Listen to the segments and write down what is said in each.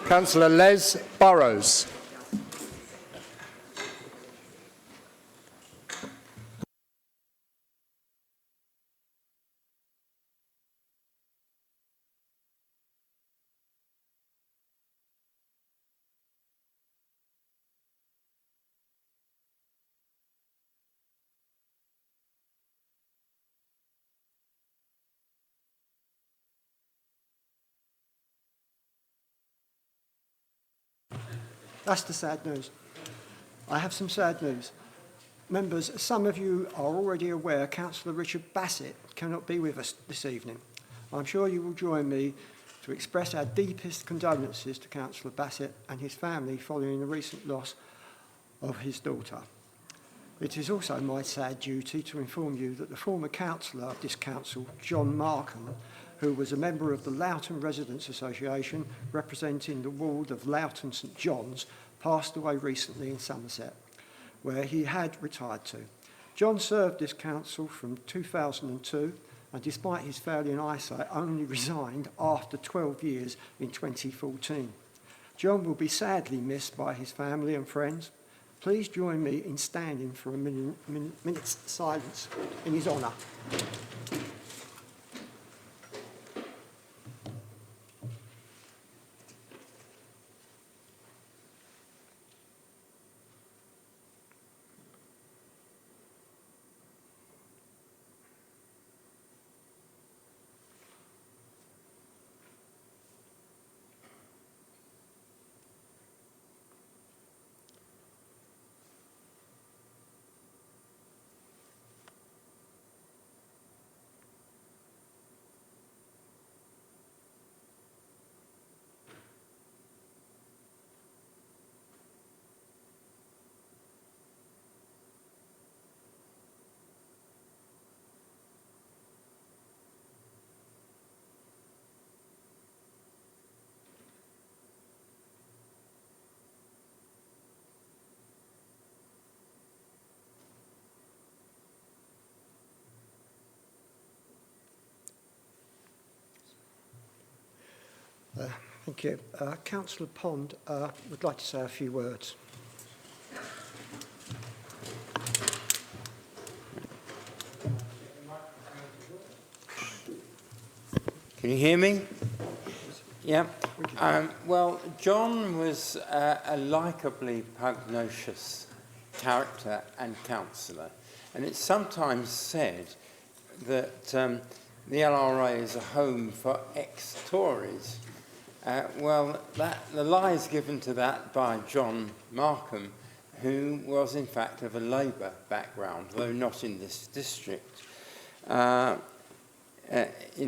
Councillor Les Burrows. That's the sad news. I have some sad news. Members, some of you are already aware Councillor Richard Bassett cannot be with us this evening. I'm sure you will join me to express our deepest condolences to Councillor Bassett and his family following the recent loss of his daughter. It is also my sad duty to inform you that the former councillor of this council, John Markham, who was a member of the Loughton Residents Association representing the ward of Loughton St John's, passed away recently in Somerset, where he had retired to. John served this council from 2002 and despite his failing eyesight only resigned after 12 years in 2014. John will be sadly missed by his family and friends. Please join me in standing for a minute's silence in his honour. Thank you. Councillor Pond would like to say a few words. Can you hear me? Yeah. Well, John was a likeably pugnacious character and councillor, and it's sometimes said that the LRA is a home for ex-Tories. Well, the lie is given to that by John Markham, who was in fact of a Labour background, though not in this district. In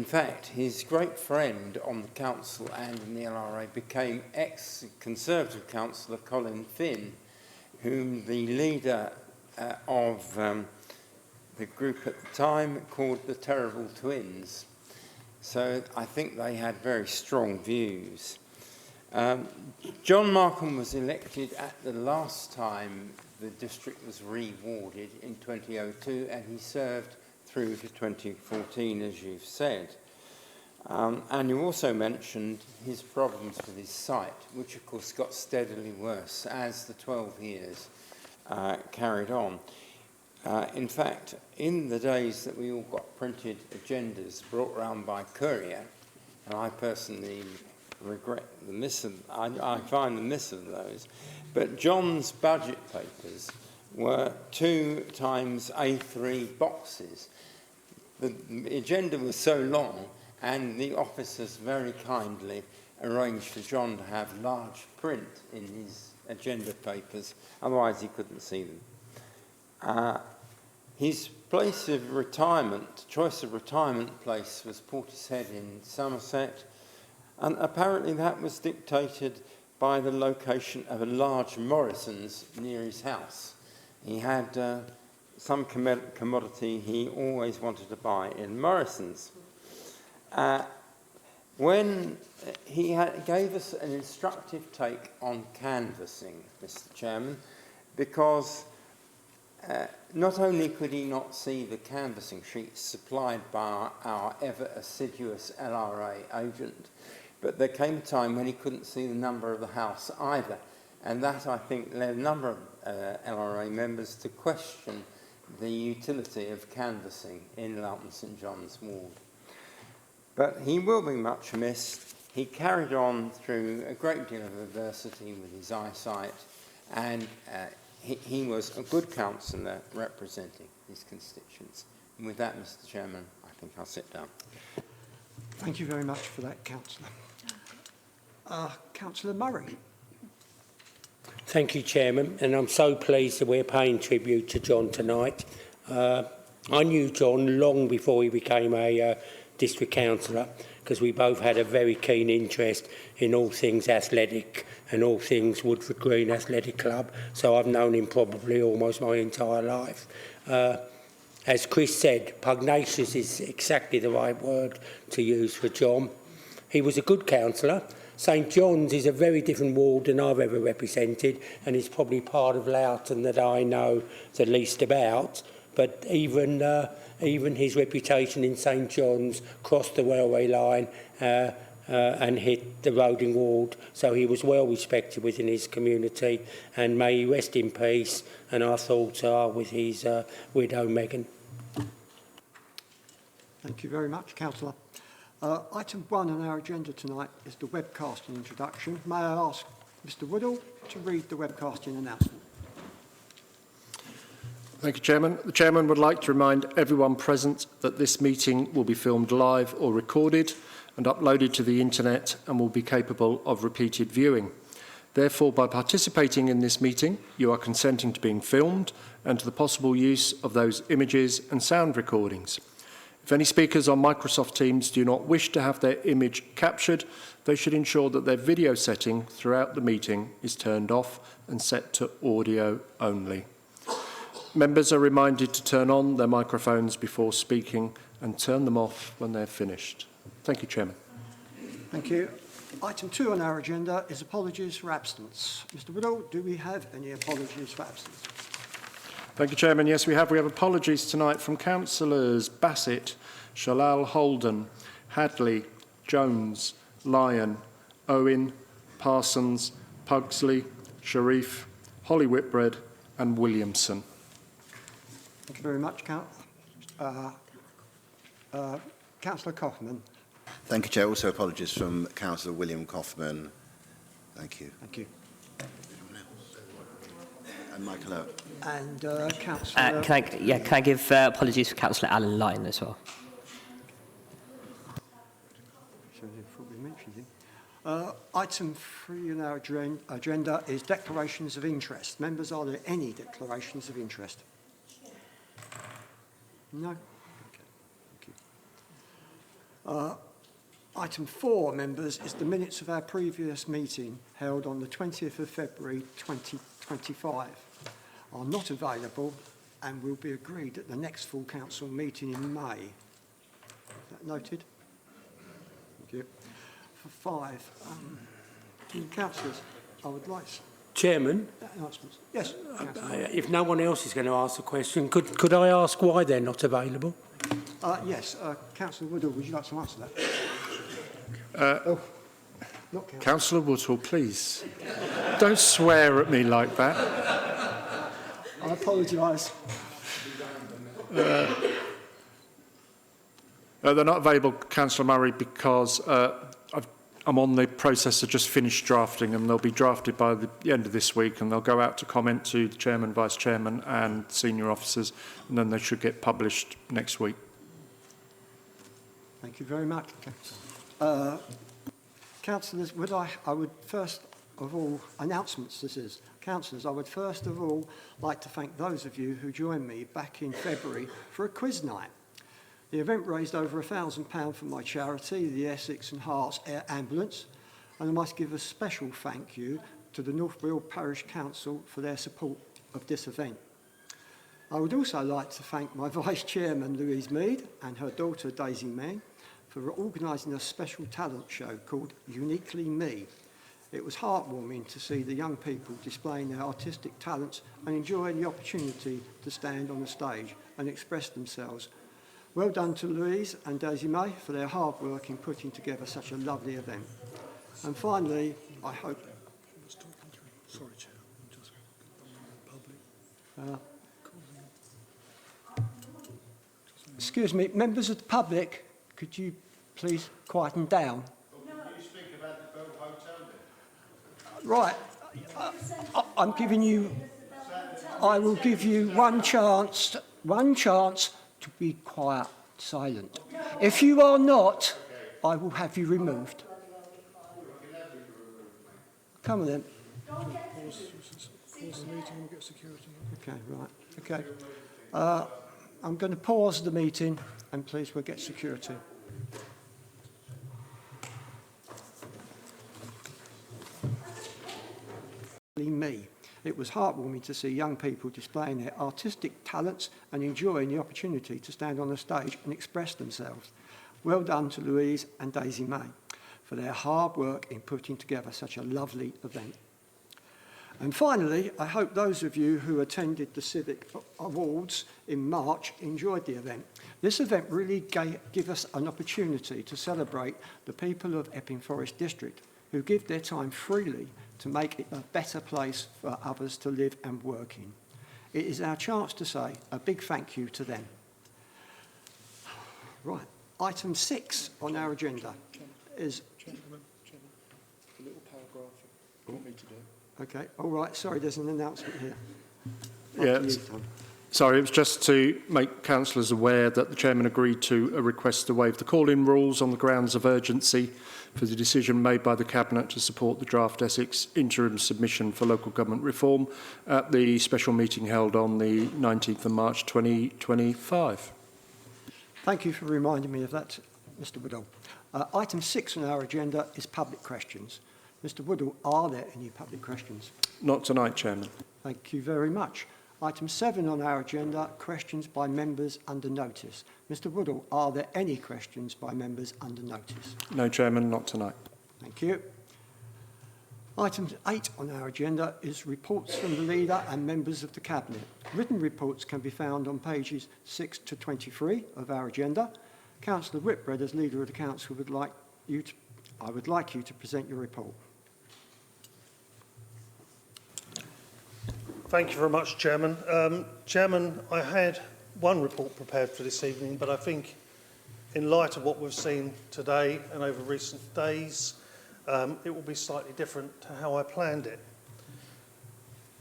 fact, his great friend on the council and in the LRA became ex-Conservative councillor Colin Finn, whom the leader of the group at the time called the Terrible Twins. So I think they had very strong views. John Markham was elected at the last time the district was re-warded in 2002, and he served through to 2014, as you've said. And you also mentioned his problems with his sight, which of course got steadily worse as the 12 years carried on. In fact, in the days that we all got printed agendas brought round by courier, and I personally regret the miss of, I find the miss of those, but John's budget papers were 2 times A3 boxes. The agenda was so long, and the officers very kindly arranged for John to have large print in his agenda papers, otherwise he couldn't see them. His place of retirement, choice of retirement place, was Portishead in Somerset, and apparently that was dictated by the location of a large Morrison's near his house. He had some commodity he always wanted to buy in Morrison's. When he gave us an instructive take on canvassing, Mr. Chairman, because not only could he not see the canvassing sheets supplied by our ever assiduous LRA agent, But there came a time when he couldn't see the number of the house either. And that, I think, led a number of LRA members to question the utility of canvassing in Loughton St John's ward. But he will be much missed. He carried on through a great deal of adversity with his eyesight, and he was a good councillor representing his constituents. And with that, Mr Chairman, I think I'll sit down. Thank you very much for that, Councillor. Councillor Murray. Thank you, Chairman, and I'm so pleased that we're paying tribute to John tonight. I knew John long before he became a district councillor, because we both had a very keen interest in all things athletic and all things Woodford Green Athletic Club, so I've known him probably almost my entire life. As Chris said, pugnacious is exactly the right word to use for John. He was a good councillor. St John's is a very different ward than I've ever represented, and it's probably part of Loughton that I know the least about. But even his reputation in St John's crossed the railway line and hit the Roding ward, so he was well respected within his community, and may he rest in peace, and our thoughts are with his widow Megan. Thank you very much, Councillor. Item 1 on our agenda tonight is the webcasting introduction. May I ask Mr Woodall to read the webcasting announcement? Thank you, Chairman. The Chairman would like to remind everyone present that this meeting will be filmed live or recorded and uploaded to the internet and will be capable of repeated viewing. Therefore, by participating in this meeting, you are consenting to being filmed and to the possible use of those images and sound recordings. If any speakers on Microsoft Teams do not wish to have their image captured, they should ensure that their video setting throughout the meeting is turned off and set to audio only. Members are reminded to turn on their microphones before speaking and turn them off when they're finished. Thank you, Chairman. Thank you. Item 2 on our agenda is apologies for absence. Mr Woodall, do we have any apologies for absence? Thank you, Chairman. Yes, we have. We have apologies tonight from councillors Bassett, Shalal Holden, Hadley, Jones, Lyon, Owen, Parsons, Pugsley, Sharif, Holly Whitbread and Williamson. Thank you very much, Councillor Kaufman. Thank you, Chair. Also apologies from Councillor William Kaufman. Thank you. Thank you. And Michael Owen. And Councillor... Can I give apologies for Councillor Alan Lyon as well? Item 3 on our agenda is declarations of interest. Members, are there any declarations of interest? No? Okay. Thank you. Item 4, members, is the minutes of our previous meeting held on the 20th of February 2025 are not available and will be agreed at the next full council meeting in May. Is that noted? Thank you. For 5, councillors, I would like... Chairman, announcements. Yes. if no one else is going to ask a question, could I ask why they're not available? Yes, Councillor Woodall, would you like to answer that? Not Councillor Woodall, please. Don't swear at me like that. I apologise. They're not available, Councillor Murray, because I'm on the process of just finished drafting them. They'll be drafted by the end of this week and they'll go out to comment to the Chairman, Vice Chairman and senior officers, and then they should get published next week. Thank you very much. Councillors, I would first of all, announcements this is. Councillors, I would first of all like to thank those of you who joined me back in February for a quiz night. The event raised over £1,000 for my charity, the Essex and Herts Air Ambulance, and I must give a special thank you to the North Weald Parish Council for their support of this event. I would also like to thank my Vice Chairman Louise Mead and her daughter Daisy Mann for organising a special talent show called Uniquely Me. It was heartwarming to see the young people displaying their artistic talents and enjoying the opportunity to stand on the stage and express themselves Well done to Louise and Daisy May for their hard work in putting together such a lovely event. And finally, I hope... Sorry, Chair. Just public. Excuse me, members of the public, could you please quieten down? You speak about the Bell Hotel then? Right, I'm giving you... I will give you one chance to be quiet, silent. If you are not, I will have you removed. Come on then. Pause the meeting and we'll get security. Okay, right. Okay. I'm going to pause the meeting and please we'll get security. Me. It was heartwarming to see young people displaying their artistic talents and enjoying the opportunity to stand on the stage and express themselves. Well done to Louise and Daisy May for their hard work in putting together such a lovely event. And finally, I hope those of you who attended the Civic Awards in March enjoyed the event. This event really gave us an opportunity to celebrate the people of Epping Forest District who give their time freely to make it a better place for others to live and work in. It is our chance to say a big thank you to them. Right, item 6 on our agenda is... Chairman, a little paragraph you want me to do. Okay, all right, sorry, there's an announcement here. Yeah, After you, Tom. sorry, it was just to make councillors aware that the chairman agreed to a request to waive the call-in rules on the grounds of urgency for the decision made by the Cabinet to support the draft Essex interim submission for local government reform at the special meeting held on the 19th of March 2025. Thank you for reminding me of that, Mr Woodall. Item 6 on our agenda is public questions. Mr Woodall, are there any public questions? Not tonight, Chairman. Thank you very much. Item 7 on our agenda, questions by members under notice. Mr Woodall, are there any questions by members under notice? No, Chairman, not tonight. Thank you. Item 8 on our agenda is reports from the Leader and members of the Cabinet. Written reports can be found on pages 6 to 23 of our agenda. Councillor Whitbread, as Leader of the Council, I would like you to present your report. Thank you very much, Chairman. Chairman, I had one report prepared for this evening, but I think in light of what we've seen today and over recent days, it will be slightly different to how I planned it.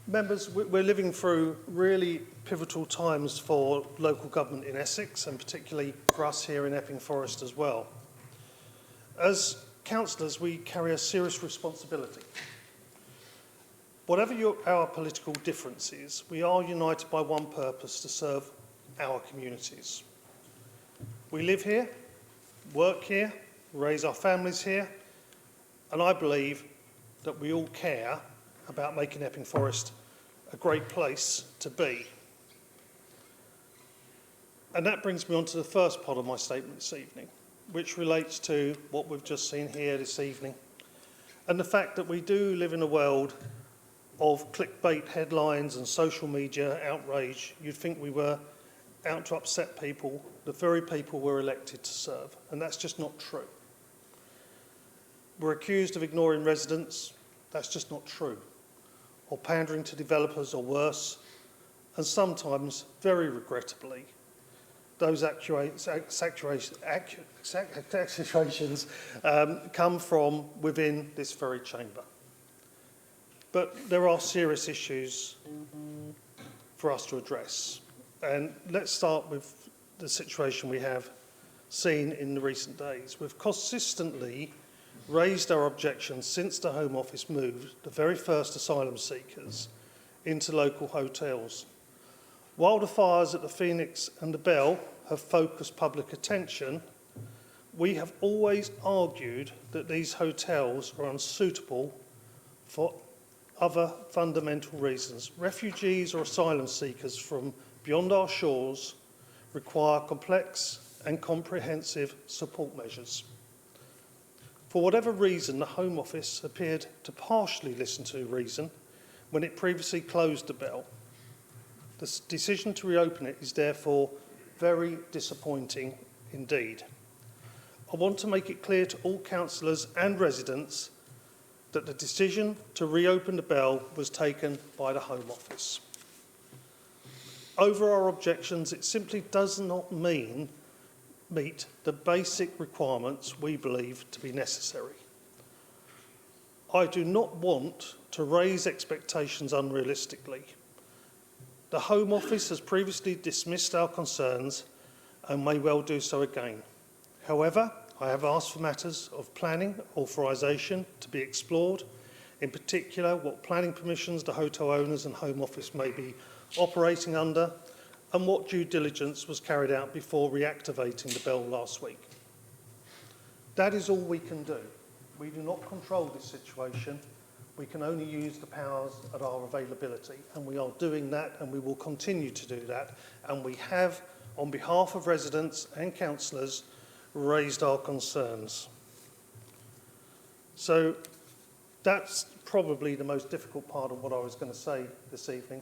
Members, we're living through really pivotal times for local government in Essex, and particularly for us here in Epping Forest as well. As councillors, we carry a serious responsibility. Whatever our political differences, we are united by one purpose: to serve our communities. We live here, work here, raise our families here, and I believe that we all care about making Epping Forest a great place to be. And that brings me on to the first part of my statement this evening, which relates to what we've just seen here this evening, and the fact that we do live in a world of clickbait headlines and social media outrage. You'd think we were out to upset people, the very people we're elected to serve, and that's just not true. We're accused of ignoring residents. That's just not true. Or pandering to developers, or worse, and sometimes, very regrettably, those accusations come from within this very chamber. But there are serious issues for us to address. And let's start with the situation we have seen in the recent days. We've consistently raised our objections since the Home Office moved the very first asylum seekers into local hotels. While the fires at the Phoenix and the Bell have focused public attention, we have always argued that these hotels are unsuitable for other fundamental reasons. Refugees or asylum seekers from beyond our shores require complex and comprehensive support measures. For whatever reason, the Home Office appeared to partially listen to reason when it previously closed the Bell. The decision to reopen it is therefore very disappointing indeed. I want to make it clear to all councillors and residents that the decision to reopen the Bell was taken by the Home Office. Over our objections, it simply does not meet the basic requirements we believe to be necessary. I do not want to raise expectations unrealistically. The Home Office has previously dismissed our concerns and may well do so again. However, I have asked for matters of planning authorisation to be explored, in particular what planning permissions the hotel owners and Home Office may be operating under, and what due diligence was carried out before reactivating the Bell last week. That is all we can do. We do not control this situation. We can only use the powers at our availability, and we are doing that, and we will continue to do that. And we have, on behalf of residents and councillors, raised our concerns. So that's probably the most difficult part of what I was going to say this evening,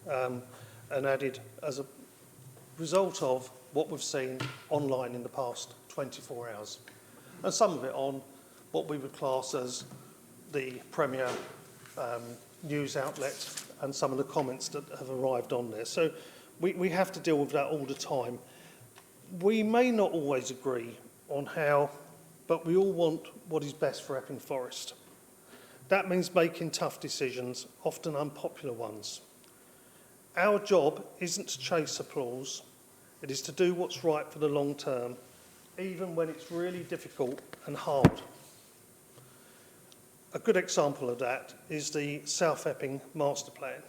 and added as a result of what we've seen online in the past 24 hours. And some of it on what we would class as the Premier news outlet and some of the comments that have arrived on there. So we have to deal with that all the time. We may not always agree on how, but we all want what is best for Epping Forest. That means making tough decisions, often unpopular ones. Our job isn't to chase applause, it is to do what's right for the long term, even when it's really difficult and hard. A good example of that is the South Epping Master Plan.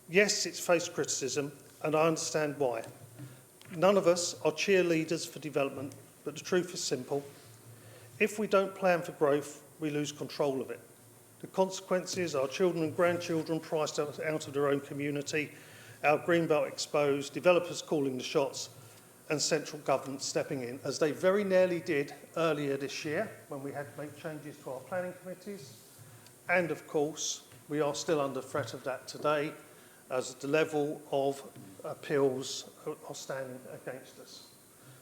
Yes, it's faced criticism, and I understand why. None of us are cheerleaders for development, but the truth is simple. If we don't plan for growth, we lose control of it. The consequences are children and grandchildren priced out of their own community, our greenbelt exposed, developers calling the shots, and central government stepping in, as they very nearly did earlier this year when we had to make changes to our planning committees. And of course, we are still under threat of that today, as the level of appeals are standing against us.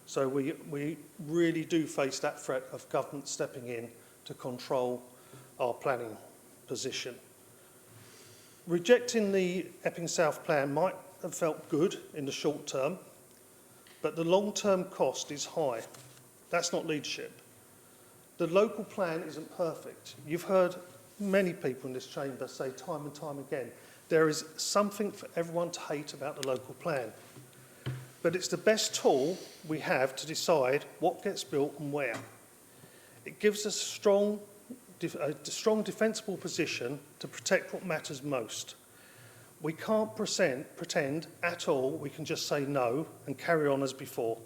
So we really do face that threat of government stepping in to control our planning position. Rejecting the Epping South plan might have felt good in the short term, but the long-term cost is high. That's not leadership. The local plan isn't perfect. You've heard many people in this chamber say time and time again, there is something for everyone to hate about the local plan. But it's the best tool we have to decide what gets built and where. It gives us a strong defensible position to protect what matters most. We can't pretend at all we can just say no and carry on as before.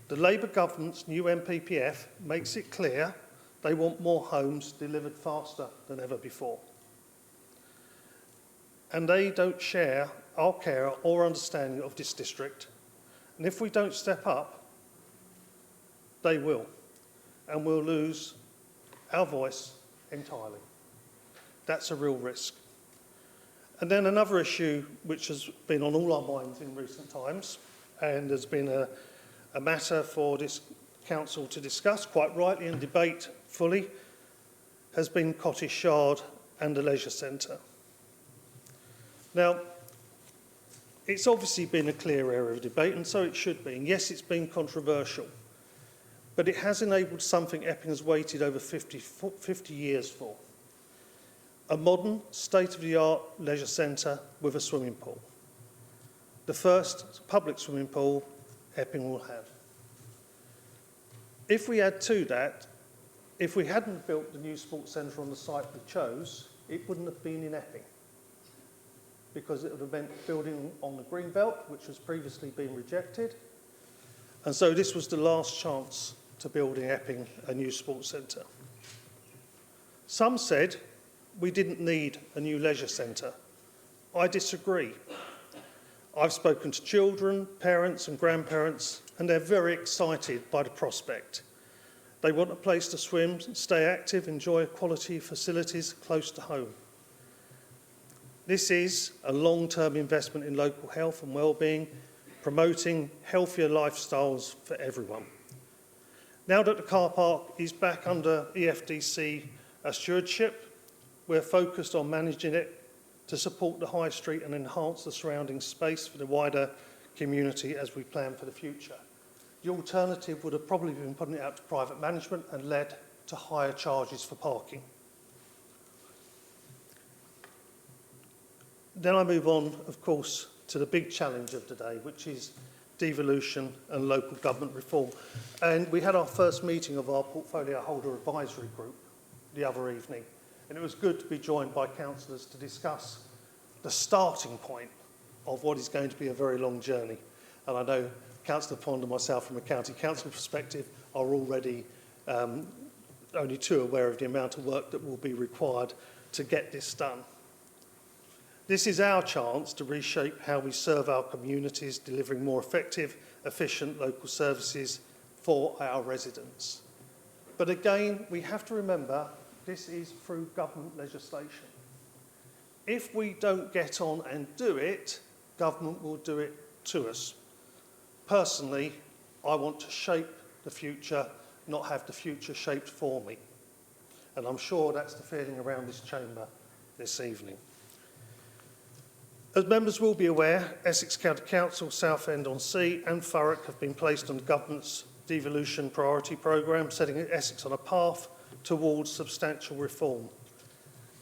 The Labour government's new MPPF makes it clear they want more homes delivered faster than ever before. And they don't share our care or understanding of this district. And if we don't step up, they will. And we'll lose our voice entirely. That's a real risk. And then another issue which has been on all our minds in recent times, and has been a matter for this council to discuss quite rightly and debate fully, has been Cottish Yard and the leisure centre. Now, it's obviously been a clear area of debate, and so it should be. And yes, it's been controversial, but it has enabled something Epping has waited over 50 years for. A modern, state-of-the-art leisure centre with a swimming pool. The first public swimming pool Epping will have. If we add to that, if we hadn't built the new sports centre on the site we chose, it wouldn't have been in Epping, because it would have meant building on the green belt, which has previously been rejected. And so this was the last chance to build in Epping a new sports centre. Some said we didn't need a new leisure centre. I disagree. I've spoken to children, parents and grandparents, and they're very excited by the prospect. They want a place to swim, stay active, enjoy quality facilities close to home. This is a long-term investment in local health and well-being, promoting healthier lifestyles for everyone. Now that the car park is back under EFDC stewardship, we're focused on managing it to support the high street and enhance the surrounding space for the wider community as we plan for the future. The alternative would have probably been putting it out to private management and led to higher charges for parking. Then I move on, of course, to the big challenge of today, which is devolution and local government reform. And we had our first meeting of our portfolio holder advisory group the other evening, and it was good to be joined by councillors to discuss the starting point of what is going to be a very long journey. And I know Councillor Pond and myself from a county council perspective are already only too aware of the amount of work that will be required to get this done. This is our chance to reshape how we serve our communities, delivering more effective, efficient local services for our residents. But again, we have to remember this is through government legislation. If we don't get on and do it, government will do it to us. Personally, I want to shape the future, not have the future shaped for me. And I'm sure that's the feeling around this chamber this evening. As members will be aware, Essex County Council, Southend-on-Sea and Thurrock have been placed on the government's devolution priority programme, setting Essex on a path towards substantial reform.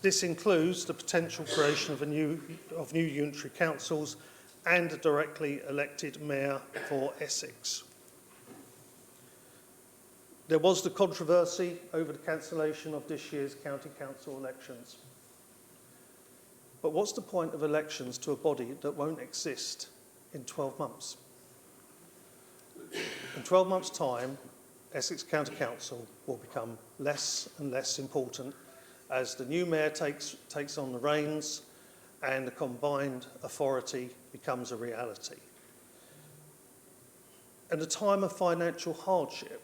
This includes the potential creation of new unitary councils and a directly elected mayor for Essex. There was the controversy over the cancellation of this year's county council elections. But what's the point of elections to a body that won't exist in 12 months? In 12 months' time, Essex County Council will become less and less important as the new mayor takes on the reins and the combined authority becomes a reality. At a time of financial hardship,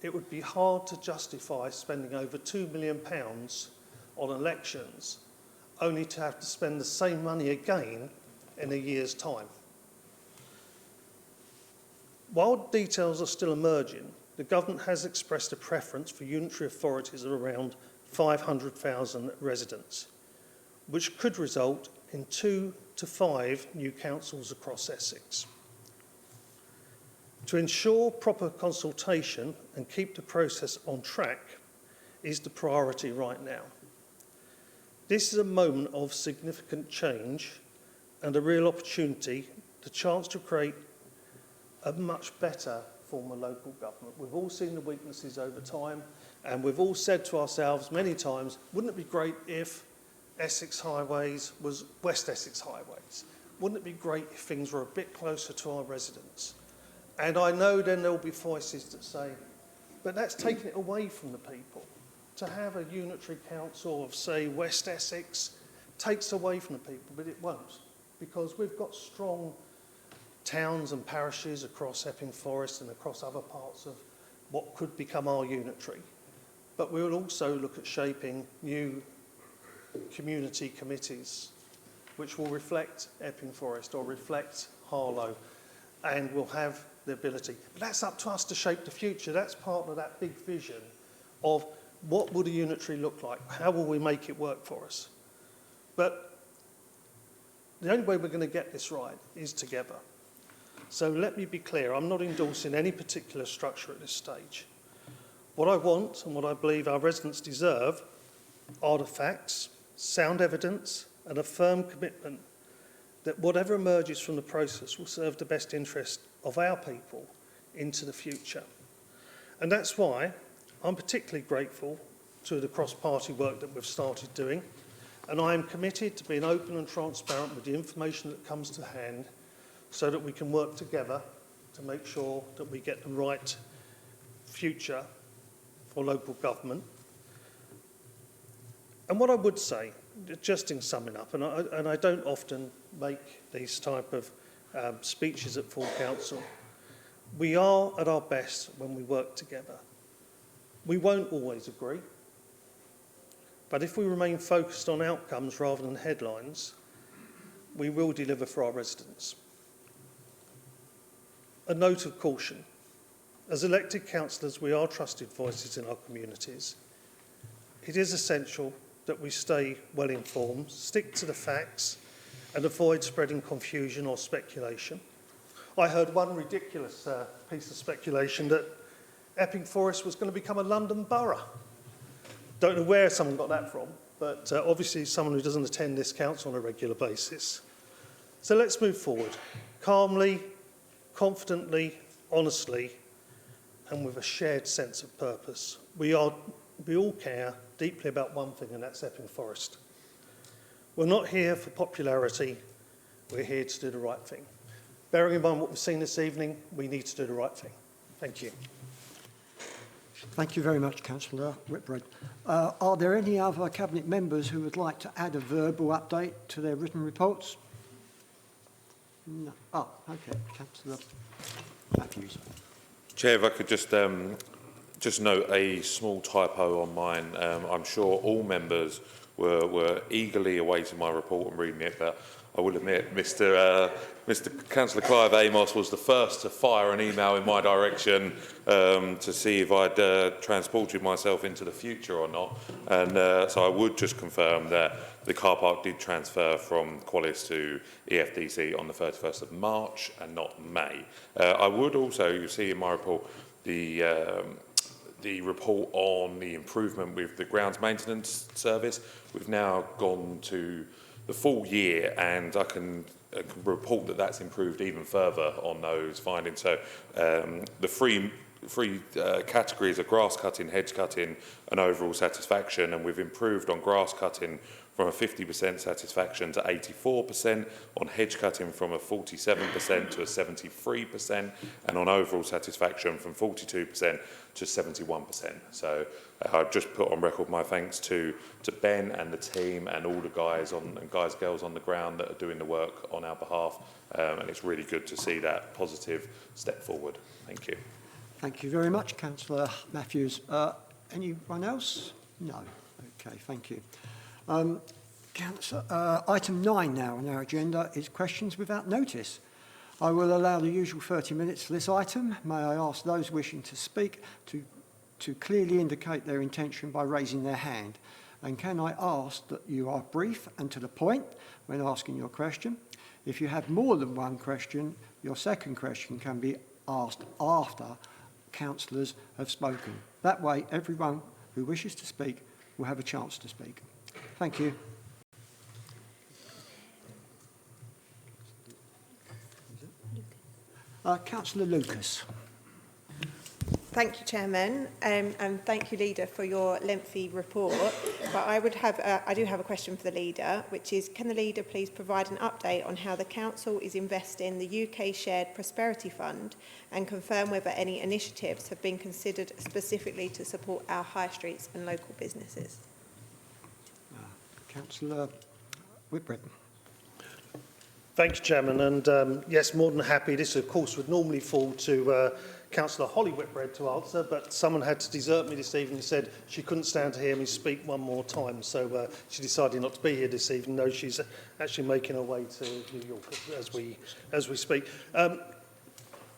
it would be hard to justify spending over £2 million on elections only to have to spend the same money again in a year's time. While details are still emerging, the government has expressed a preference for unitary authorities of around 500,000 residents, which could result in 2 to 5 new councils across Essex. To ensure proper consultation and keep the process on track is the priority right now. This is a moment of significant change and a real opportunity, the chance to create a much better form of local government. We've all seen the weaknesses over time, and we've all said to ourselves many times, wouldn't it be great if Essex Highways was West Essex Highways? Wouldn't it be great if things were a bit closer to our residents? And I know then there'll be voices that say, but that's taking it away from the people. To have a unitary council of, say, West Essex takes away from the people, but it won't, because we've got strong towns and parishes across Epping Forest and across other parts of what could become our unitary. But we will also look at shaping new community committees, which will reflect Epping Forest or reflect Harlow, and will have the ability. But that's up to us to shape the future. That's part of that big vision of what would a unitary look like? How will we make it work for us? But the only way we're going to get this right is together. So let me be clear, I'm not endorsing any particular structure at this stage. What I want and what I believe our residents deserve are the facts, sound evidence, and a firm commitment that whatever emerges from the process will serve the best interest of our people into the future. And that's why I'm particularly grateful to the cross-party work that we've started doing, and I am committed to being open and transparent with the information that comes to hand so that we can work together to make sure that we get the right future for local government. And what I would say, just in summing up, and I don't often make these type of speeches at full council, we are at our best when we work together. We won't always agree, but if we remain focused on outcomes rather than headlines, we will deliver for our residents. a note of caution. As elected councillors, we are trusted voices in our communities. It is essential that we stay well informed, stick to the facts, and avoid spreading confusion or speculation. I heard one ridiculous piece of speculation that Epping Forest was going to become a London borough. Don't know where someone got that from, but obviously someone who doesn't attend this council on a regular basis. So let's move forward, calmly, confidently, honestly, and with a shared sense of purpose. We all care deeply about one thing, and that's Epping Forest. We're not here for popularity, we're here to do the right thing. Bearing in mind what we've seen this evening, we need to do the right thing. Thank you. Thank you very much, Councillor Whitbread. Are there any other Cabinet members who would like to add a verbal update to their written reports? No. Oh, okay, Councillor Matthews. Chair, if I could just note a small typo on mine. I'm sure all members were eagerly awaiting my report and reading it, but I will admit Mr. Councillor Clive Amos was the first to fire an email in my direction to see if I'd transported myself into the future or not. And so I would just confirm that the car park did transfer from Qualis to EFDC on the 31st of March and not May. I would also, you see in my report, the report on the improvement with the grounds maintenance service. We've now gone to the full year, and I can report that that's improved even further on those findings. So the three categories are grass cutting, hedge cutting and overall satisfaction, and we've improved on grass cutting from a 50% satisfaction to 84%, on hedge cutting from a 47% to a 73%, and on overall satisfaction from 42% to 71%. So I've just put on record my thanks to Ben and the team and all the guys and girls on the ground that are doing the work on our behalf, and it's really good to see that positive step forward. Thank you. Thank you very much, Councillor Matthews. Anyone else? No. Okay, thank you. Item 9 now on our agenda is questions without notice. I will allow the usual 30 minutes for this item. May I ask those wishing to speak to clearly indicate their intention by raising their hand? And can I ask that you are brief and to the point when asking your question? If you have more than one question, your second question can be asked after councillors have spoken. That way, everyone who wishes to speak will have a chance to speak. Thank you. Councillor Lucas. Thank you, Chairman, and thank you, Leader, for your lengthy report. But I do have a question for the Leader, which is, can the Leader please provide an update on how the Council is investing the UK Shared Prosperity Fund and confirm whether any initiatives have been considered specifically to support our high streets and local businesses? Councillor Whitbread. Thank you, Chairman. And yes, more than happy. This, of course, would normally fall to Councillor Holly Whitbread to answer, but someone had to desert me this evening and said she couldn't stand to hear me speak one more time. So she decided not to be here this evening, though she's actually making her way to New York as we speak.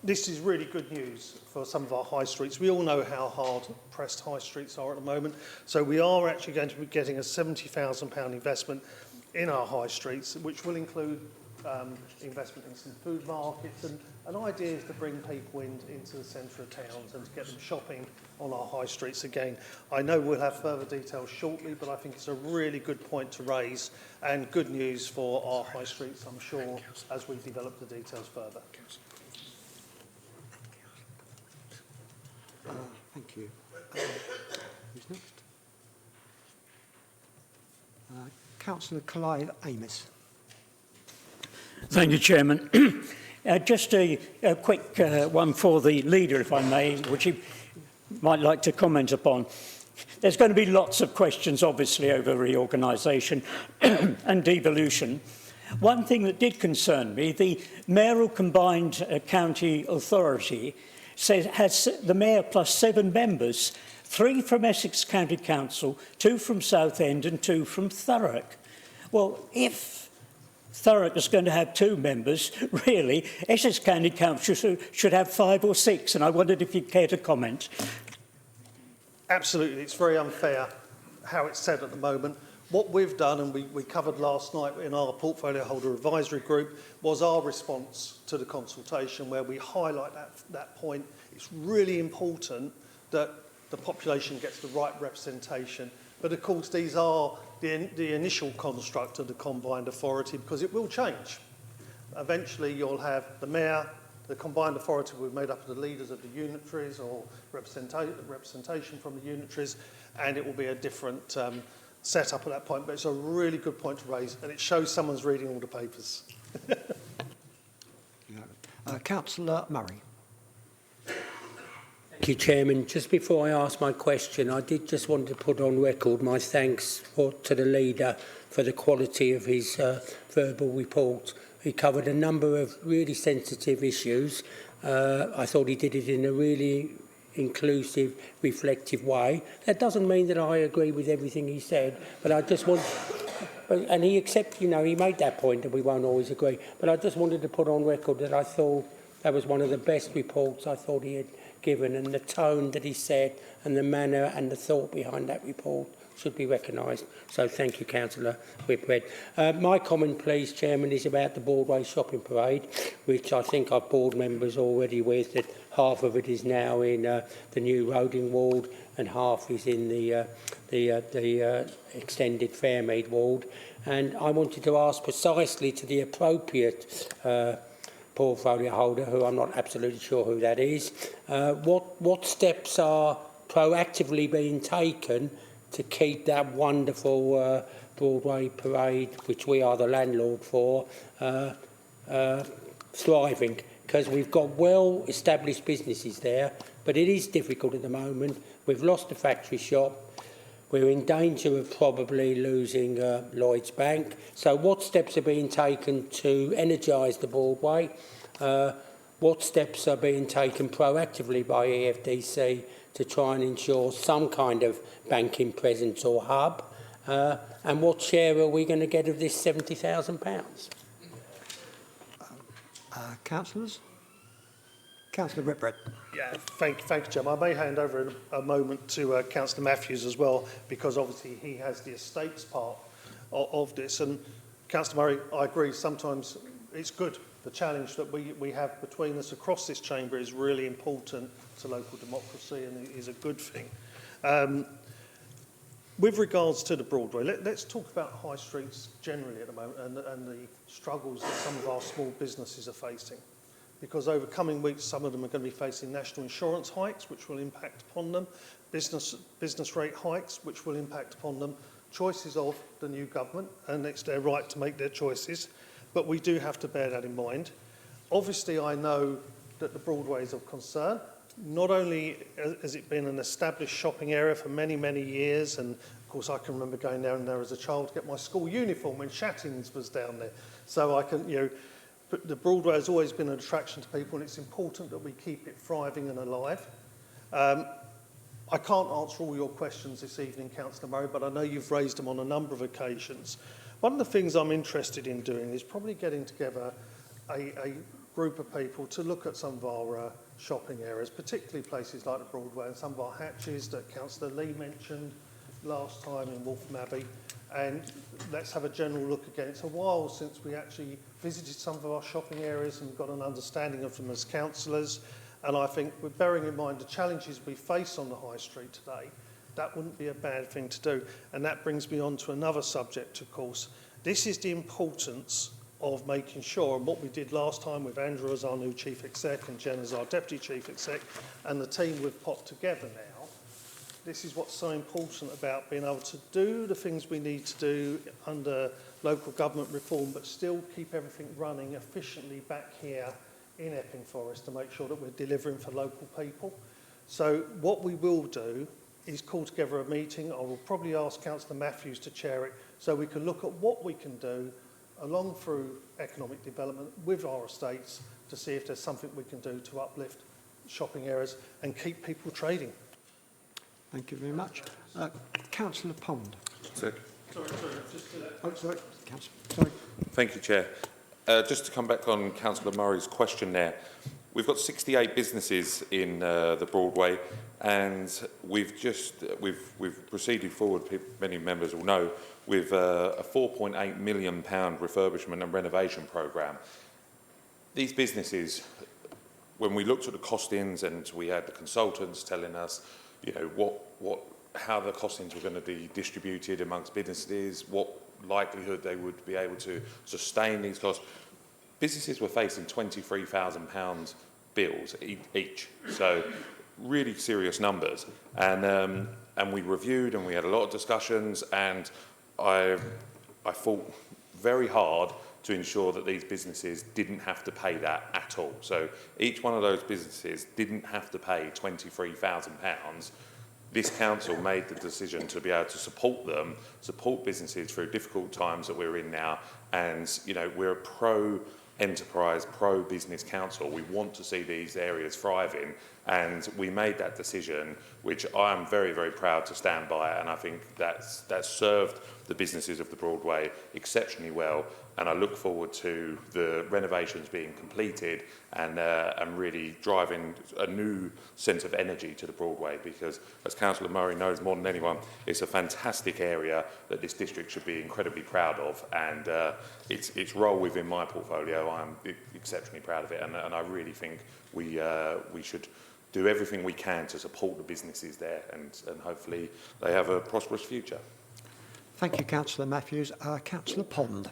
This is really good news for some of our high streets. We all know how hard pressed high streets are at the moment. So we are actually going to be getting a £70,000 investment in our high streets, which will include investment in some food markets, and an idea is to bring people into the centre of towns and to get them shopping on our high streets again. I know we'll have further details shortly, but I think it's a really good point to raise and good news for our high streets, I'm sure, as we develop the details further. Thank you. Who's next? Councillor Clive Amos. Thank you, Chairman. Just a quick one for the Leader, if I may, which he might like to comment upon. There's going to be lots of questions, obviously, over reorganisation and devolution. One thing that did concern me, the mayoral combined county authority has the mayor plus 7 members, 3 from Essex County Council, 2 from Southend and 2 from Thurrock. Well, if Thurrock is going to have 2 members. Really, Essex County Council should have 5 or 6, and I wondered if you'd care to comment. Absolutely, it's very unfair how it's said at the moment. What we've done, and we covered last night in our portfolio holder advisory group, was our response to the consultation where we highlight that point. It's really important that the population gets the right representation. But of course, these are the initial construct of the combined authority, because it will change. Eventually, you'll have the mayor. The combined authority will be made up of the leaders of the unitaries or representation from the unitaries, and it will be a different set up at that point. But it's a really good point to raise, and it shows someone's reading all the papers. Councillor Murray. Thank you, Chairman. Just before I ask my question, I did just want to put on record my thanks to the leader for the quality of his verbal report. He covered a number of really sensitive issues. I thought he did it in a really inclusive, reflective way. That doesn't mean that I agree with everything he said, but I just want... And he he made that point that we won't always agree. But I just wanted to put on record that I thought that was one of the best reports I thought he had given, and the tone that he said and the manner and the thought behind that report should be recognised. So thank you, Councillor Whitbread. My comment, please, Chairman, is about the Broadway Shopping Parade, which I think our board members already with, that half of it is now in the new Roding ward and half is in the extended Fairmead ward. And I wanted to ask precisely to the appropriate portfolio holder, who I'm not absolutely sure who that is, what steps are proactively being taken to keep that wonderful Broadway parade, which we are the landlord for, thriving? Because we've got well-established businesses there, but it is difficult at the moment. We've lost the factory shop. We're in danger of probably losing Lloyds Bank. So what steps are being taken to energise the Broadway? What steps are being taken proactively by EFDC to try and ensure some kind of banking presence or hub? And what share are we going to get of this £70,000? Councillors? Councillor Whitbread. Yeah, thank you, Chairman. I may hand over in a moment to Councillor Matthews as well, because obviously he has the estates part of this. And Councillor Murray, I agree, sometimes it's good. The challenge that we have between us across this chamber is really important to local democracy and is a good thing. With regards to the Broadway, let's talk about high streets generally at the moment and the struggles that some of our small businesses are facing. Because over coming weeks, some of them are going to be facing national insurance hikes, which will impact upon them, business rate hikes, which will impact upon them, choices of the new government, and it's their right to make their choices. But we do have to bear that in mind. Obviously, I know that the Broadway is of concern. Not only has it been an established shopping area for many, many years, and of course I can remember going down there as a child to get my school uniform when Shattings was down there. So I can, but the Broadway has always been an attraction to people, and it's important that we keep it thriving and alive. I can't answer all your questions this evening, Councillor Murray, but I know you've raised them on a number of occasions. One of the things I'm interested in doing is probably getting together a group of people to look at some of our shopping areas, particularly places like the Broadway and some of our hatches that Councillor Lee mentioned last time in Waltham Abbey. And let's have a general look again. It's a while since we actually visited some of our shopping areas and got an understanding of them as councillors. And I think, with bearing in mind the challenges we face on the high street today, that wouldn't be a bad thing to do. And that brings me on to another subject, of course. This is the importance of making sure, and what we did last time with Andrew as our new Chief Exec and Jen as our Deputy Chief Exec, and the team we've popped together now, this is what's so important about being able to do the things we need to do under local government reform, but still keep everything running efficiently back here in Epping Forest to make sure that we're delivering for local people. So what we will do is call together a meeting. I will probably ask Councillor Matthews to chair it, so we can look at what we can do along through economic development with our estates to see if there's something we can do to uplift shopping areas and keep people trading. Thank you very much. Councillor Pond. Sorry. Oh, sorry, Councillor. Sorry. Thank you, Chair. Just to come back on Councillor Murray's question there, we've got 68 businesses in the Broadway, and we've proceeded forward, many members will know, with a £4.8 million refurbishment and renovation programme. These businesses, when we looked at the costings and we had the consultants telling us, you know, how the costings were going to be distributed amongst businesses, what likelihood they would be able to sustain these costs, businesses were facing £23,000 bills each. So really serious numbers. And we reviewed and we had a lot of discussions, and I fought very hard to ensure that these businesses didn't have to pay that at all. So each one of those businesses didn't have to pay £23,000. This council made the decision to be able to support them, support businesses through difficult times that we're in now. And, you know, we're a pro-enterprise, pro-business council. We want to see these areas thriving. And we made that decision, which I am very, very proud to stand by. And I think that's served the businesses of the Broadway exceptionally well. And I look forward to the renovations being completed and really driving a new sense of energy to the Broadway, because, as Councillor Murray knows more than anyone, it's a fantastic area that this district should be incredibly proud of, and its role within my portfolio, I'm exceptionally proud of it, and I really think we should do everything we can to support the businesses there, and hopefully they have a prosperous future. Thank you, Councillor Matthews. Councillor Pond.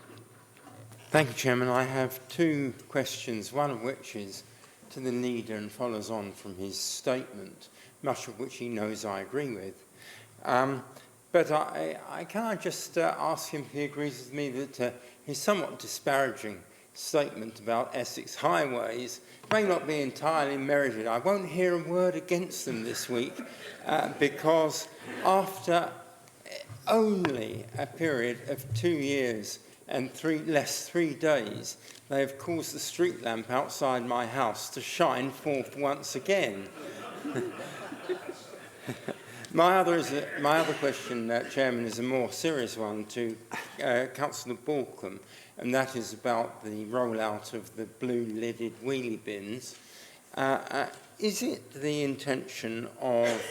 Thank you, Chairman. I have two questions, one of which is to the leader and follows on from his statement, much of which he knows I agree with. But can I just ask him if he agrees with me that his somewhat disparaging statement about Essex highways may not be entirely merited. I won't hear a word against them this week because after only a period of 2 years and 3 days, they have caused the street lamp outside my house to shine forth once again. My other question, Chairman, is a more serious one to Councillor Balcombe, and that is about the rollout of the blue-lidded wheelie bins. Is it the intention of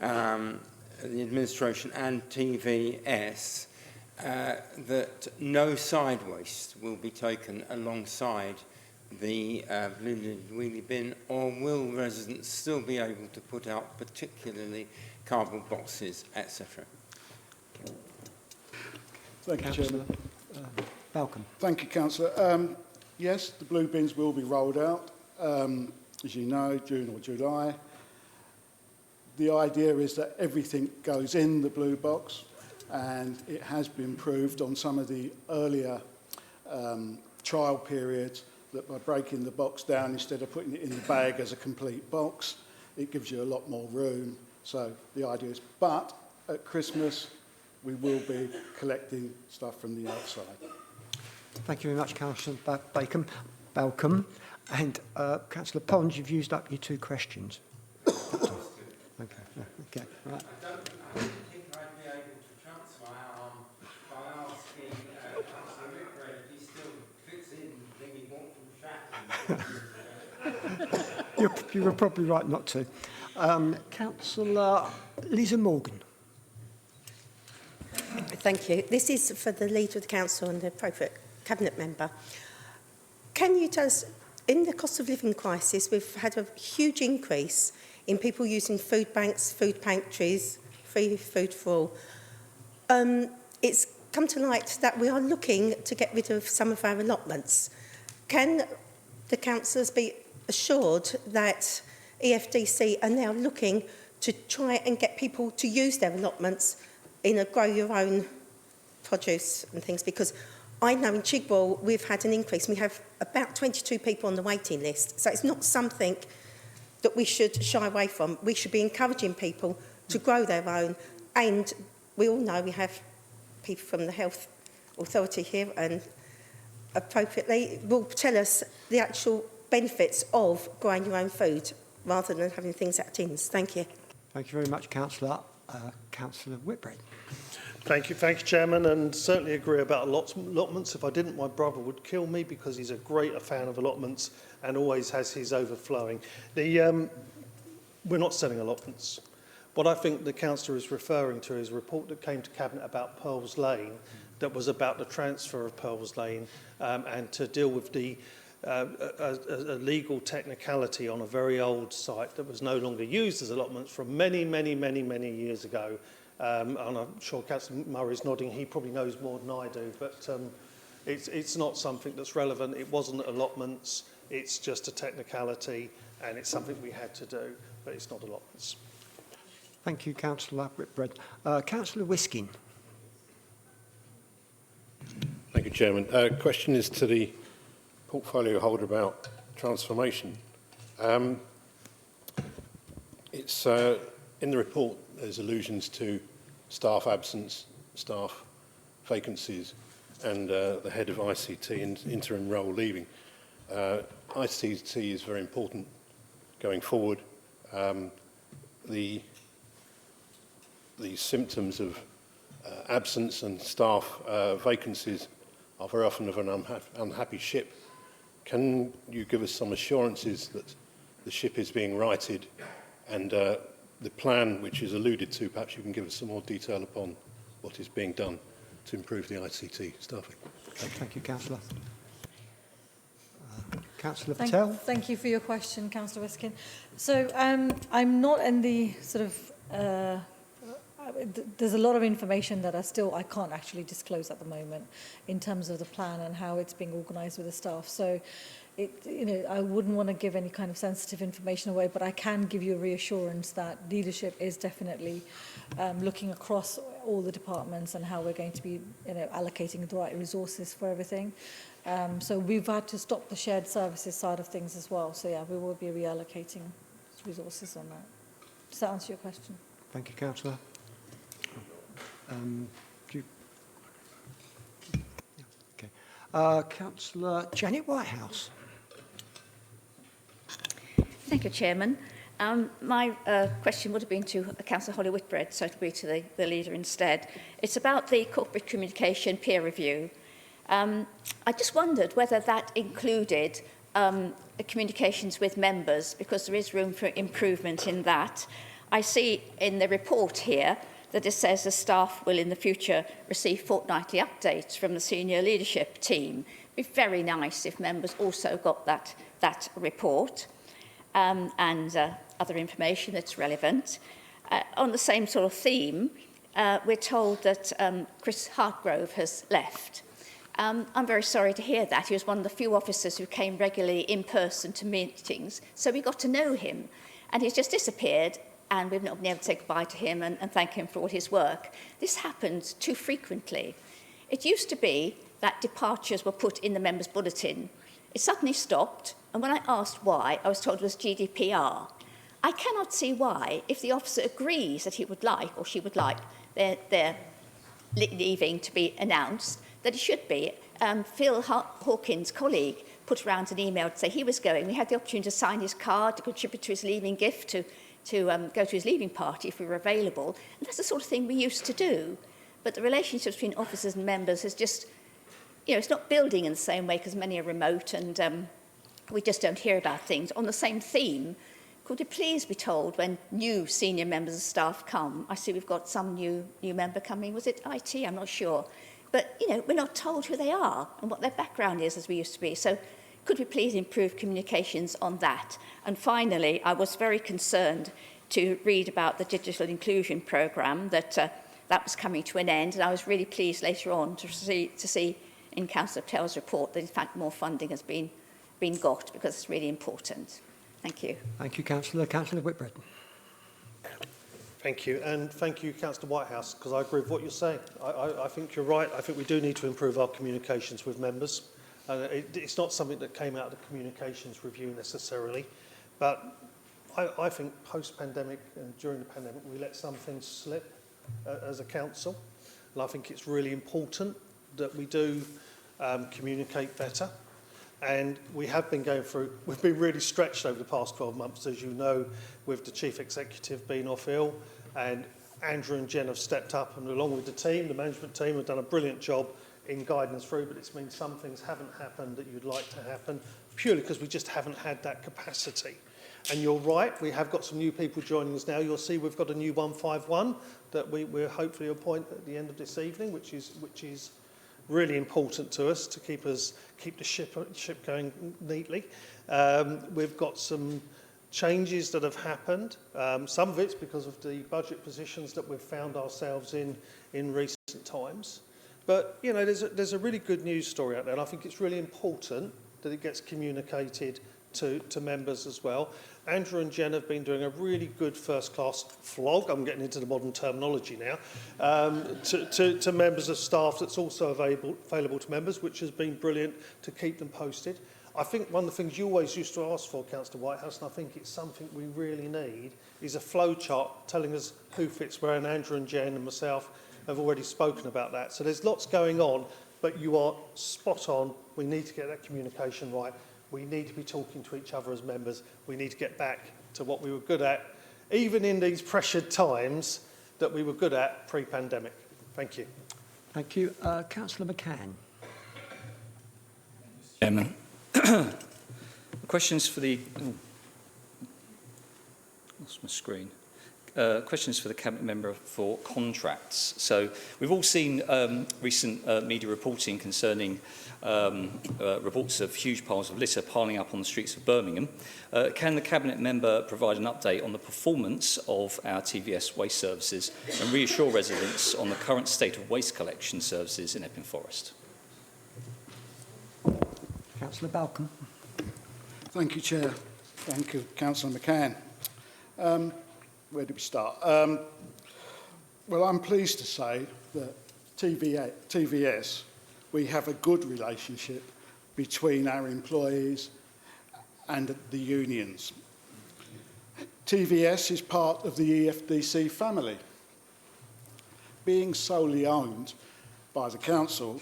the administration and TVS that no side waste will be taken alongside the blue-lidded wheelie bin, or will residents still be able to put out particularly cardboard boxes, etc.? Thank you, Chairman. Balcombe. Thank you, Councillor. Yes, the blue bins will be rolled out, as you know, June or July. The idea is that everything goes in the blue box, and it has been proved on some of the earlier trial periods that by breaking the box down instead of putting it in the bag as a complete box, it gives you a lot more room. So the idea is, but at Christmas we will be collecting stuff from the outside. Thank you very much, Councillor Balcombe. And Councillor Pond, you've used up your 2 questions. Okay, right. I don't think I'd be able to transfer my arm by asking Councillor Whitbread if he still fits in the thing he bought from Shatton. You were probably right not to. Councillor Lisa Morgan. Thank you. This is for the Leader of the Council and the appropriate Cabinet member. Can you tell us, in the cost of living crisis, we've had a huge increase in people using food banks, food pantries, free food for all. It's come to light that we are looking to get rid of some of our allotments. Can the councillors be assured that EFDC are now looking to try and get people to use their allotments in a grow your own produce and things? Because I know in Chigwell we've had an increase. We have about 22 people on the waiting list. So it's not something that we should shy away from. We should be encouraging people to grow their own. And we all know we have people from the Health Authority here and appropriately will tell us the actual benefits of growing your own food rather than having things out of tins. Thank you. Thank you very much, Councillor. Councillor Whitbread. Thank you, Chairman, and certainly agree about allotments. If I didn't, my brother would kill me because he's a great fan of allotments and always has his overflowing. We're not selling allotments. What I think the councillor is referring to is a report that came to Cabinet about Pearls Lane, that was about the transfer of Pearls Lane and to deal with the a legal technicality on a very old site that was no longer used as allotments from many years ago. And I'm sure Councillor Murray's nodding, he probably knows more than I do, but it's not something that's relevant. It wasn't allotments, it's just a technicality, and it's something we had to do, but it's not allotments. Thank you, Councillor Whitbread. Councillor Wiskin. Thank you, Chairman. Question is to the portfolio holder about transformation. It's in the report, there's allusions to staff absence, staff vacancies, and the head of ICT and interim role leaving. ICT is very important going forward. The symptoms of absence and staff vacancies are very often of an unhappy ship. Can you give us some assurances that the ship is being righted and the plan which is alluded to, perhaps you can give us some more detail upon what is being done to improve the ICT staffing? Thank you, Councillor. Councillor Patel. Thank you for your question, Councillor Wiskin. So I'm not in the sort of there's a lot of information that I can't actually disclose at the moment in terms of the plan and how it's being organised with the staff. So, I wouldn't want to give any kind of sensitive information away, but I can give you a reassurance that leadership is definitely looking across all the departments and how we're going to be, allocating the right resources for everything. So we've had to stop the shared services side of things as well. So yeah, we will be reallocating resources on that. Does that answer your question? Thank you, Councillor. Councillor Janet Whitehouse. Thank you, Chairman. My question would have been to Councillor Holly Whitbread, so it'll be to the leader instead. It's about the corporate communication peer review. I just wondered whether that included communications with members, because there is room for improvement in that. I see in the report here that it says the staff will in the future receive fortnightly updates from the senior leadership team. It'd be very nice if members also got that report and other information that's relevant. On the same sort of theme, we're told that Chris Hartgrove has left. I'm very sorry to hear that. He was one of the few officers who came regularly in person to meetings, so we got to know him. And he's just disappeared, and we've not been able to say goodbye to him and thank him for all his work. This happens too frequently. It used to be that departures were put in the members' bulletin. It suddenly stopped, and when I asked why, I was told it was GDPR. I cannot see why, if the officer agrees that he would like, or she would like, their leaving to be announced, that it should be. Phil Hawkins' colleague put around an email to say he was going. We had the opportunity to sign his card, to contribute to his leaving gift, to go to his leaving party if we were available. And that's the sort of thing we used to do. But the relationship between officers and members is just, it's not building in the same way because many are remote and we just don't hear about things. On the same theme, could you please be told when new senior members of staff come? I see we've got some new member coming. Was it IT? I'm not sure. But, we're not told who they are and what their background is as we used to be. So could we please improve communications on that? And finally, I was very concerned to read about the digital inclusion programme, that was coming to an end. And I was really pleased later on to see in Councillor Patel's report that, in fact, more funding has been got, because it's really important. Thank you. Thank you, Councillor. Councillor Whitbread. Thank you, and thank you, Councillor Whitehouse, because I agree with what you're saying. I think you're right. I think we do need to improve our communications with members. It's not something that came out of the communications review necessarily, but I think post-pandemic and during the pandemic we let some things slip as a council, and I think it's really important that we do communicate better. And we have been we've been really stretched over the past 12 months, as you know, with the Chief Executive being off ill, and Andrew and Jen have stepped up, and along with the team, the management team, have done a brilliant job in guiding us through, but it's meant some things haven't happened that you'd like to happen, purely because we just haven't had that capacity. And you're right, we have got some new people joining us now. You'll see we've got a new 151 that we'll hopefully appoint at the end of this evening, which is really important to us to keep the ship going neatly. We've got some changes that have happened. Some of it's because of the budget positions that we've found ourselves in recent times. But, you know, there's a really good news story out there, and I think it's really important that it gets communicated to members as well. Andrew and Jen have been doing a really good first-class flog, I'm getting into the modern terminology now, to members of staff that's also available to members, which has been brilliant to keep them posted. I think one of the things you always used to ask for, Councillor Whitehouse, and I think it's something we really need, is a flow chart telling us who fits where, and Andrew and Jen and myself have already spoken about that. So there's lots going on, but you are spot on. We need to get that communication right. We need to be talking to each other as members. We need to get back to what we were good at, even in these pressured times that we were good at pre-pandemic. Thank you. Thank you. Councillor McCann. Chairman. Questions for the... lost my screen. Questions for the Cabinet Member for contracts. So we've all seen recent media reporting concerning reports of huge piles of litter piling up on the streets of Birmingham. Can the Cabinet Member provide an update on the performance of our TVS waste services and reassure residents on the current state of waste collection services in Epping Forest? Councillor Balcom. Thank you, Chair. Thank you, Councillor McCann. Where do we start? Well, I'm pleased to say that TVS, we have a good relationship between our employees and the unions. TVS is part of the EFDC family. Being solely owned by the council,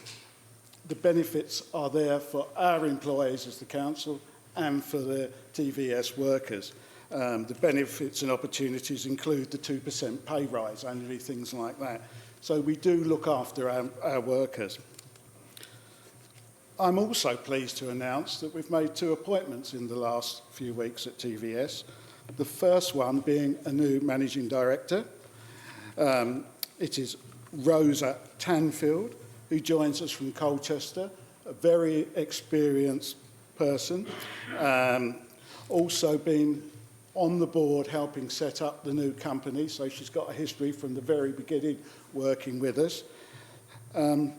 the benefits are there for our employees as the council and for the TVS workers. The benefits and opportunities include the 2% pay rise, only things like that. So we do look after our workers. I'm also pleased to announce that we've made 2 appointments in the last few weeks at TVS. The first one being a new managing director. It is Rosa Tanfield, who joins us from Colchester, a very experienced person, also been on the board helping set up the new company, so she's got a history from the very beginning working with us.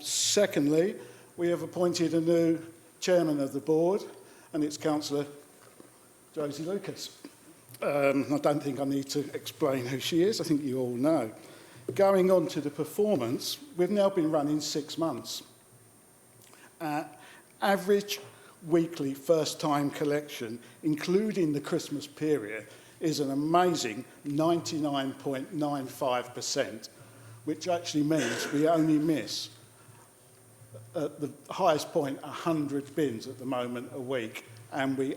Secondly, we have appointed a new chairman of the board, and it's Councillor Josie Lucas. I don't think I need to explain who she is, I think you all know. Going on to the performance, we've now been running 6 months. Average weekly first-time collection, including the Christmas period, is an amazing 99.95%, which actually means we only miss, at the highest point, 100 bins at the moment a week, and we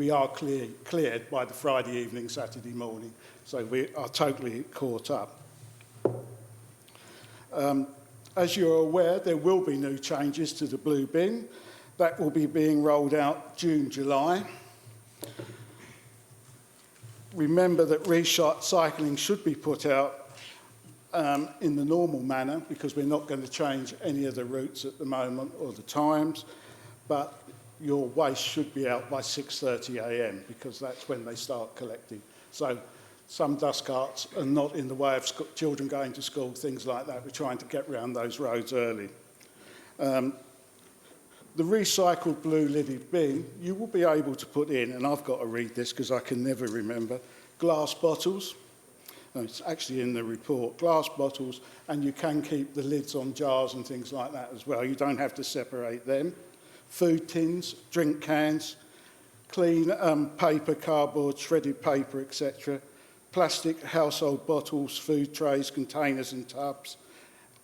are cleared by the Friday evening, Saturday morning, so we are totally caught up. As you're aware, there will be new changes to the blue bin. That will be being rolled out June, July. Remember that recycling should be put out in the normal manner, because we're not going to change any of the routes at the moment or the times, but your waste should be out by 6:30 a.m. because that's when they start collecting. So some dust carts are not in the way of children going to school, things like that. We're trying to get around those roads early. The recycled blue lidded bin, you will be able to put in, and I've got to read this because I can never remember, glass bottles. No, it's actually in the report, glass bottles, and you can keep the lids on jars and things like that as well. You don't have to separate them. Food tins, drink cans, clean paper, cardboard, shredded paper, etc. Plastic household bottles, food trays, containers and tubs,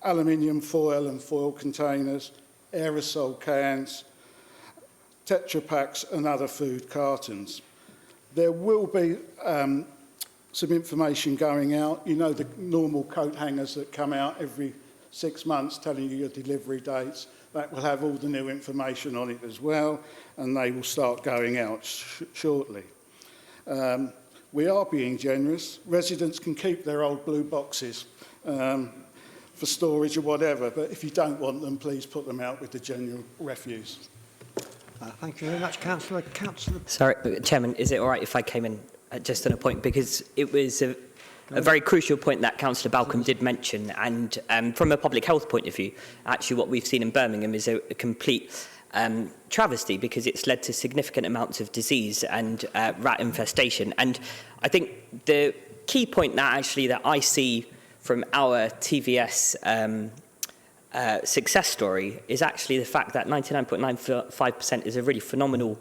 aluminium foil and foil containers, aerosol cans, Tetra Paks and other food cartons. There will be some information going out. You know, the normal coat hangers that come out every 6 months telling you your delivery dates, that will have all the new information on it as well, and they will start going out shortly. We are being generous. Residents can keep their old blue boxes for storage or whatever, but if you don't want them, please put them out with the general refuse. Thank you very much, Councillor. Sorry, Chairman, is it all right if I came in just on a point? Because it was a very crucial point that Councillor Balcombe did mention, and from a public health point of view, actually what we've seen in Birmingham is a complete travesty, because it's led to significant amounts of disease and rat infestation. And I think the key point that I see from our TVS success story is actually the fact that 99.95% is a really phenomenal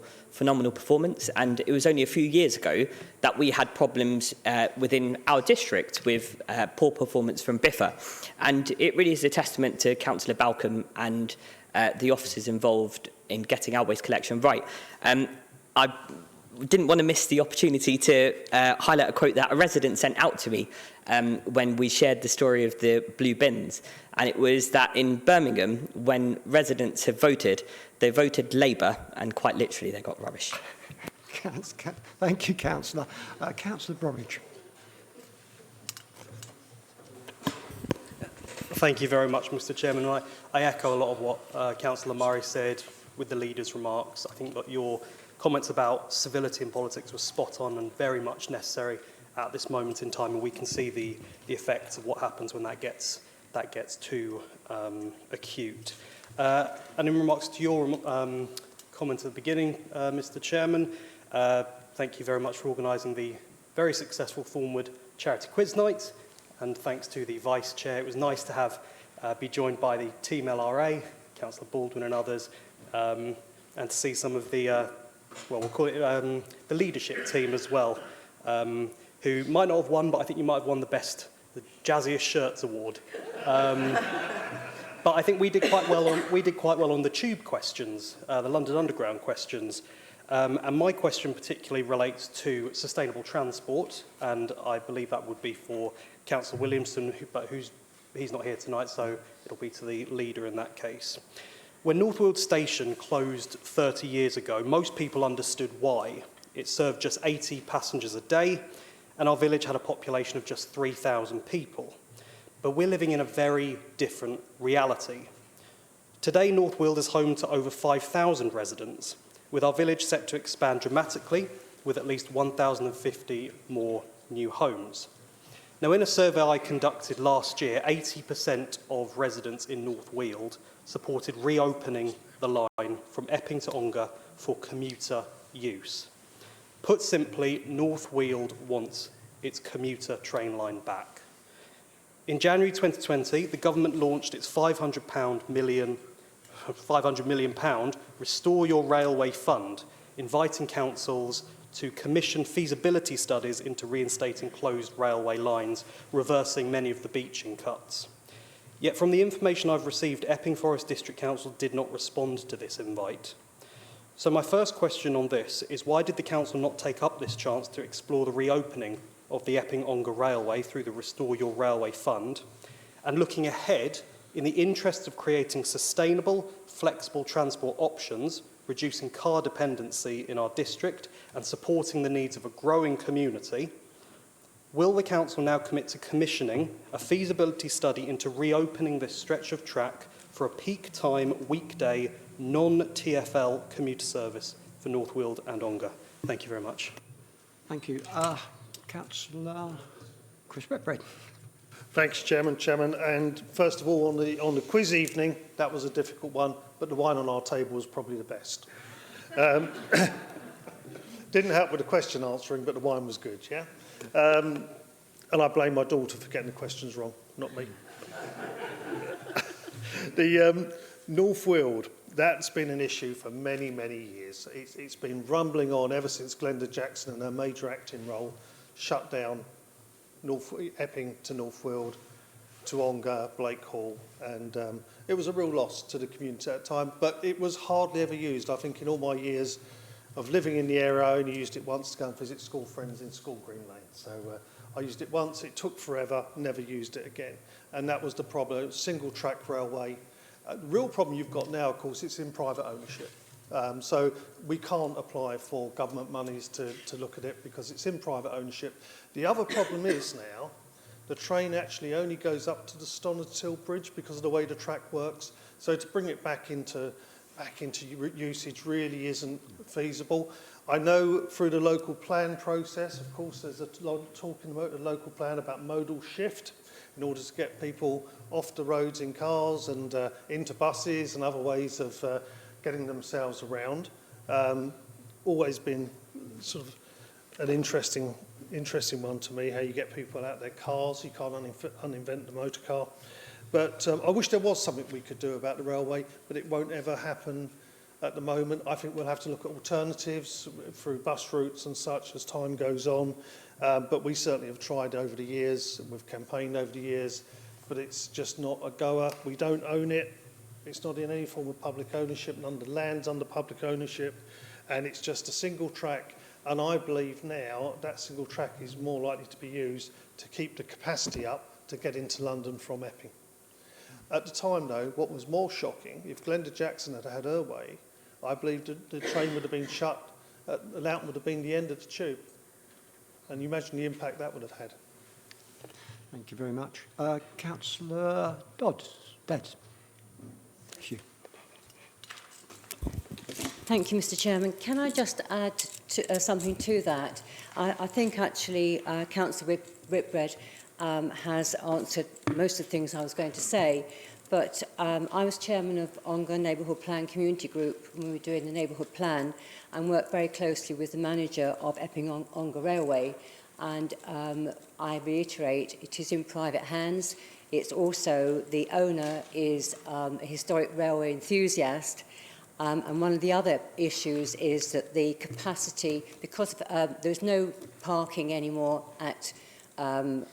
performance, and it was only a few years ago that we had problems within our district with poor performance from Biffa, and it really is a testament to Councillor Balcombe and the officers involved in getting our waste collection right. I didn't want to miss the opportunity to highlight a quote that a resident sent out to me when we shared the story of the blue bins. And it was that in Birmingham, when residents have voted, they voted Labour, and quite literally they got rubbish. Thank you, Councillor. Councillor Bromwich. Thank you very much, Mr. Chairman. I echo a lot of what Councillor Murray said with the leader's remarks. I think that your comments about civility in politics were spot on and very much necessary at this moment in time, and we can see the effects of what happens when that gets too acute. And in remarks to your comment at the beginning, Mr. Chairman, thank you very much for organising the very successful Thornwood Charity Quiz Night, and thanks to the Vice Chair. It was nice to have be joined by the Team LRA, Councillor Baldwin and others, and to see some of the, well, we'll call it the leadership team as well, who might not have won, but I think you might have won the jazziest shirts award. But I think we did quite well on the tube questions, the London Underground questions. And my question particularly relates to sustainable transport, and I believe that would be for Councillor Williamson, but he's not here tonight, so it'll be to the leader in that case. When North Weald Station closed 30 years ago, most people understood why. It served just 80 passengers a day, and our village had a population of just 3,000 people. But we're living in a very different reality. Today, North Weald is home to over 5,000 residents, with our village set to expand dramatically with at least 1,050 more new homes. Now, in a survey I conducted last year, 80% of residents in North Weald supported reopening the line from Epping to Ongar for commuter use. Put simply, North Weald wants its commuter train line back. In January 2020, the government launched its £500 million Restore Your Railway Fund, inviting councils to commission feasibility studies into reinstating closed railway lines, reversing many of the beaching cuts. Yet from the information I've received, Epping Forest District Council did not respond to this invite. So my first question on this is, why did the council not take up this chance to explore the reopening of the Epping-Ongar Railway through the Restore Your Railway Fund? And looking ahead, in the interest of creating sustainable, flexible transport options, reducing car dependency in our district and supporting the needs of a growing community, will the council now commit to commissioning a feasibility study into reopening this stretch of track for a peak time weekday non-TfL commuter service for North Weald and Ongar? Thank you very much. Thank you. Councillor Chris Redbread. Thanks, Chairman. And first of all, on the quiz evening, that was a difficult one, but the wine on our table was probably the best. Didn't help with the question answering, but the wine was good, yeah? And I blame my daughter for getting the questions wrong, not me. The North Weald, that's been an issue for many, many years. It's been rumbling on ever since Glenda Jackson and her major acting role shut down Epping to North Weald, to Ongar, Blake Hall, and it was a real loss to the community at the time, but it was hardly ever used. I think in all my years of living in the area, I only used it once to go and visit school friends in School Green Lane, so I used it once, it took forever, never used it again. And that was the problem, single track railway. The real problem you've got now, of course, it's in private ownership. So we can't apply for government monies to look at it because it's in private ownership. The other problem is now, the train actually only goes up to the Stonard Till Bridge because of the way the track works. So to bring it back into usage really isn't feasible. I know through the local plan process, of course, there's a lot of talking about the local plan about modal shift in order to get people off the roads in cars and into buses and other ways of getting themselves around. Always been sort of an interesting one to me, how you get people out their cars. You can't uninvent the motor car. But I wish there was something we could do about the railway, but it won't ever happen at the moment. I think we'll have to look at alternatives through bus routes and such as time goes on. But we certainly have tried over the years, and we've campaigned over the years, but it's just not a goer. We don't own it. It's not in any form of public ownership, none of the land's under public ownership, and it's just a single track. And I believe now that single track is more likely to be used to keep the capacity up to get into London from Epping. At the time, though, what was more shocking, if Glenda Jackson had had her way, I believe the train would have been shut, Loughton would have been the end of the tube. And you imagine the impact that would have had. Thank you very much. Councillor Dodds. Thank you. Thank you, Mr. Chairman. Can I just add something to that? I think actually Councillor Whitbread has answered most of the things I was going to say, but I was chairman of Ongar Neighbourhood Plan Community Group when we were doing the neighbourhood plan and worked very closely with the manager of Epping Ongar Railway, and I reiterate, it is in private hands. It's also, the owner is a historic railway enthusiast, and one of the other issues is that the capacity, because there's no parking anymore at, I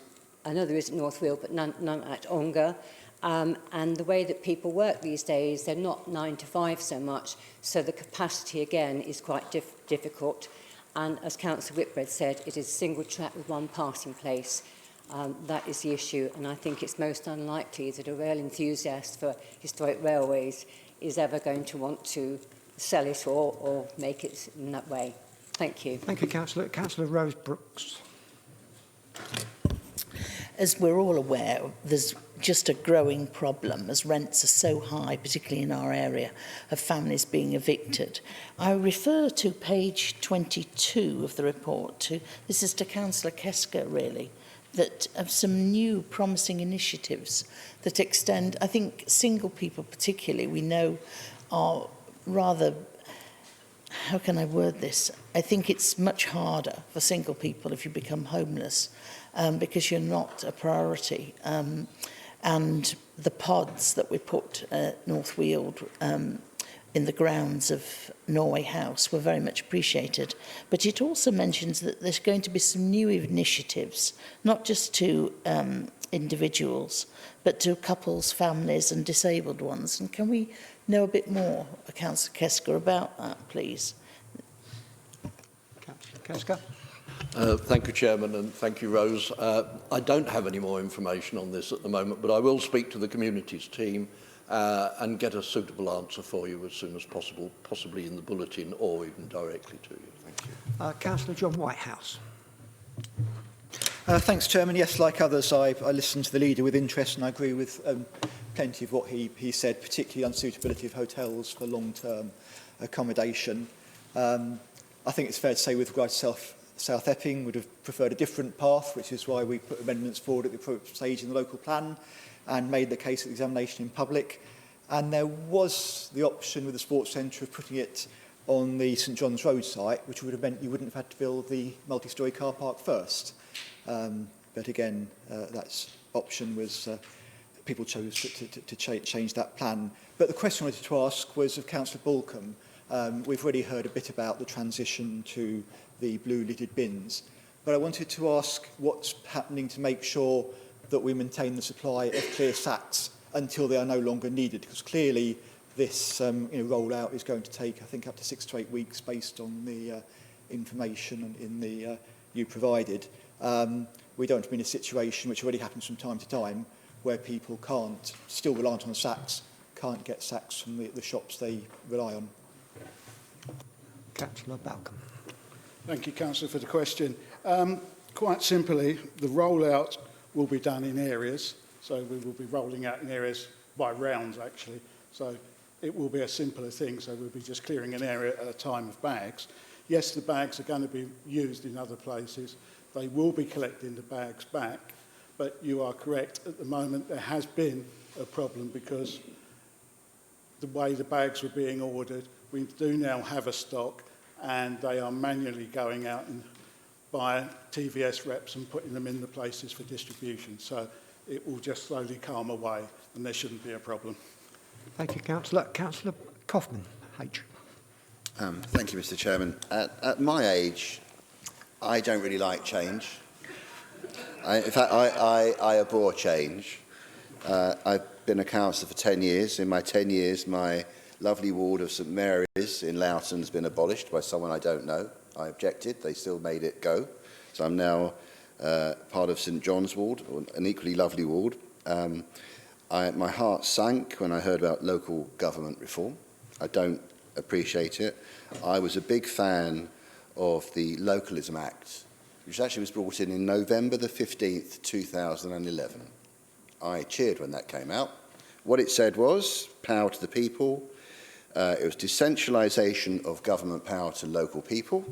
know there is at North Wheel, but none at Ongar. And the way that people work these days, they're not 9 to 5 so much, so the capacity again is quite difficult. And as Councillor Whitbread said, it is a single track with one passing place. That is the issue, and I think it's most unlikely that a rail enthusiast for historic railways is ever going to want to sell it or make it in that way. Thank you. Thank you, Councillor. Councillor Rose Brooks. As we're all aware, there's just a growing problem as rents are so high, particularly in our area, of families being evicted. I refer to page 22 of the report. This is to Councillor Kesker, really, that of some new promising initiatives that extend, I think single people particularly, we know are rather, how can I word this? I think it's much harder for single people if you become homeless because you're not a priority. And the pods that we put at North Weald in the grounds of Norway House were very much appreciated. But it also mentions that there's going to be some new initiatives, not just to individuals, but to couples, families and disabled ones. And can we know a bit more, Councillor Kesker, about that, please? Councillor Kesker. Thank you, Chairman, and thank you, Rose. I don't have any more information on this at the moment, but I will speak to the communities team and get a suitable answer for you as soon as possible, possibly in the bulletin or even directly to you. Thank you. Councillor John Whitehouse. Thanks, Chairman. Yes, like others, I listened to the leader with interest and I agree with plenty of what he said, particularly unsuitability of hotels for long-term accommodation. I think it's fair to say with regard to South Epping would have preferred a different path, which is why we put amendments forward at the appropriate stage in the local plan and made the case of examination in public. And there was the option with the sports centre of putting it on the St John's Road site, which would have meant you wouldn't have had to build the multi-storey car park first. But again, that option was, people chose to change that plan. But the question I wanted to ask was of Councillor Balcombe. We've already heard a bit about the transition to the blue lidded bins, but I wanted to ask what's happening to make sure that we maintain the supply of clear sacks until they are no longer needed, because clearly this rollout is going to take, I think, up to 6 to 8 weeks based on the information in the you provided. we don't want to be in a situation which already happens from time to time where people can't, still reliant on sacks, can't get sacks from the shops they rely on. Councillor Balcom. Thank you, Councillor, for the question. Quite simply, the rollout will be done in areas. So we will be rolling out in areas by rounds, actually. So it will be a simpler thing. So we'll be just clearing an area at a time of bags. Yes, the bags are going to be used in other places. They will be collecting the bags back. But you are correct. At the moment, there has been a problem because the way the bags were being ordered, we do now have a stock, and they are manually going out and by TVS reps and putting them in the places for distribution. So it will just slowly calm away, and there shouldn't be a problem. Thank you, Councillor. Councillor Kaufman, H. Thank you, Mr. Chairman. At my age, I don't really like change. In fact, I abhor change. I've been a councillor for 10 years. In my 10 years, my lovely ward of St Mary's in Loughton has been abolished by someone I don't know. I objected. They still made it go. So I'm now part of St John's ward, an equally lovely ward. My heart sank when I heard about local government reform. I don't appreciate it. I was a big fan of the Localism Act, which actually was brought in November the 15th, 2011. I cheered when that came out. What it said was power to the people. It was decentralisation of government power to local people.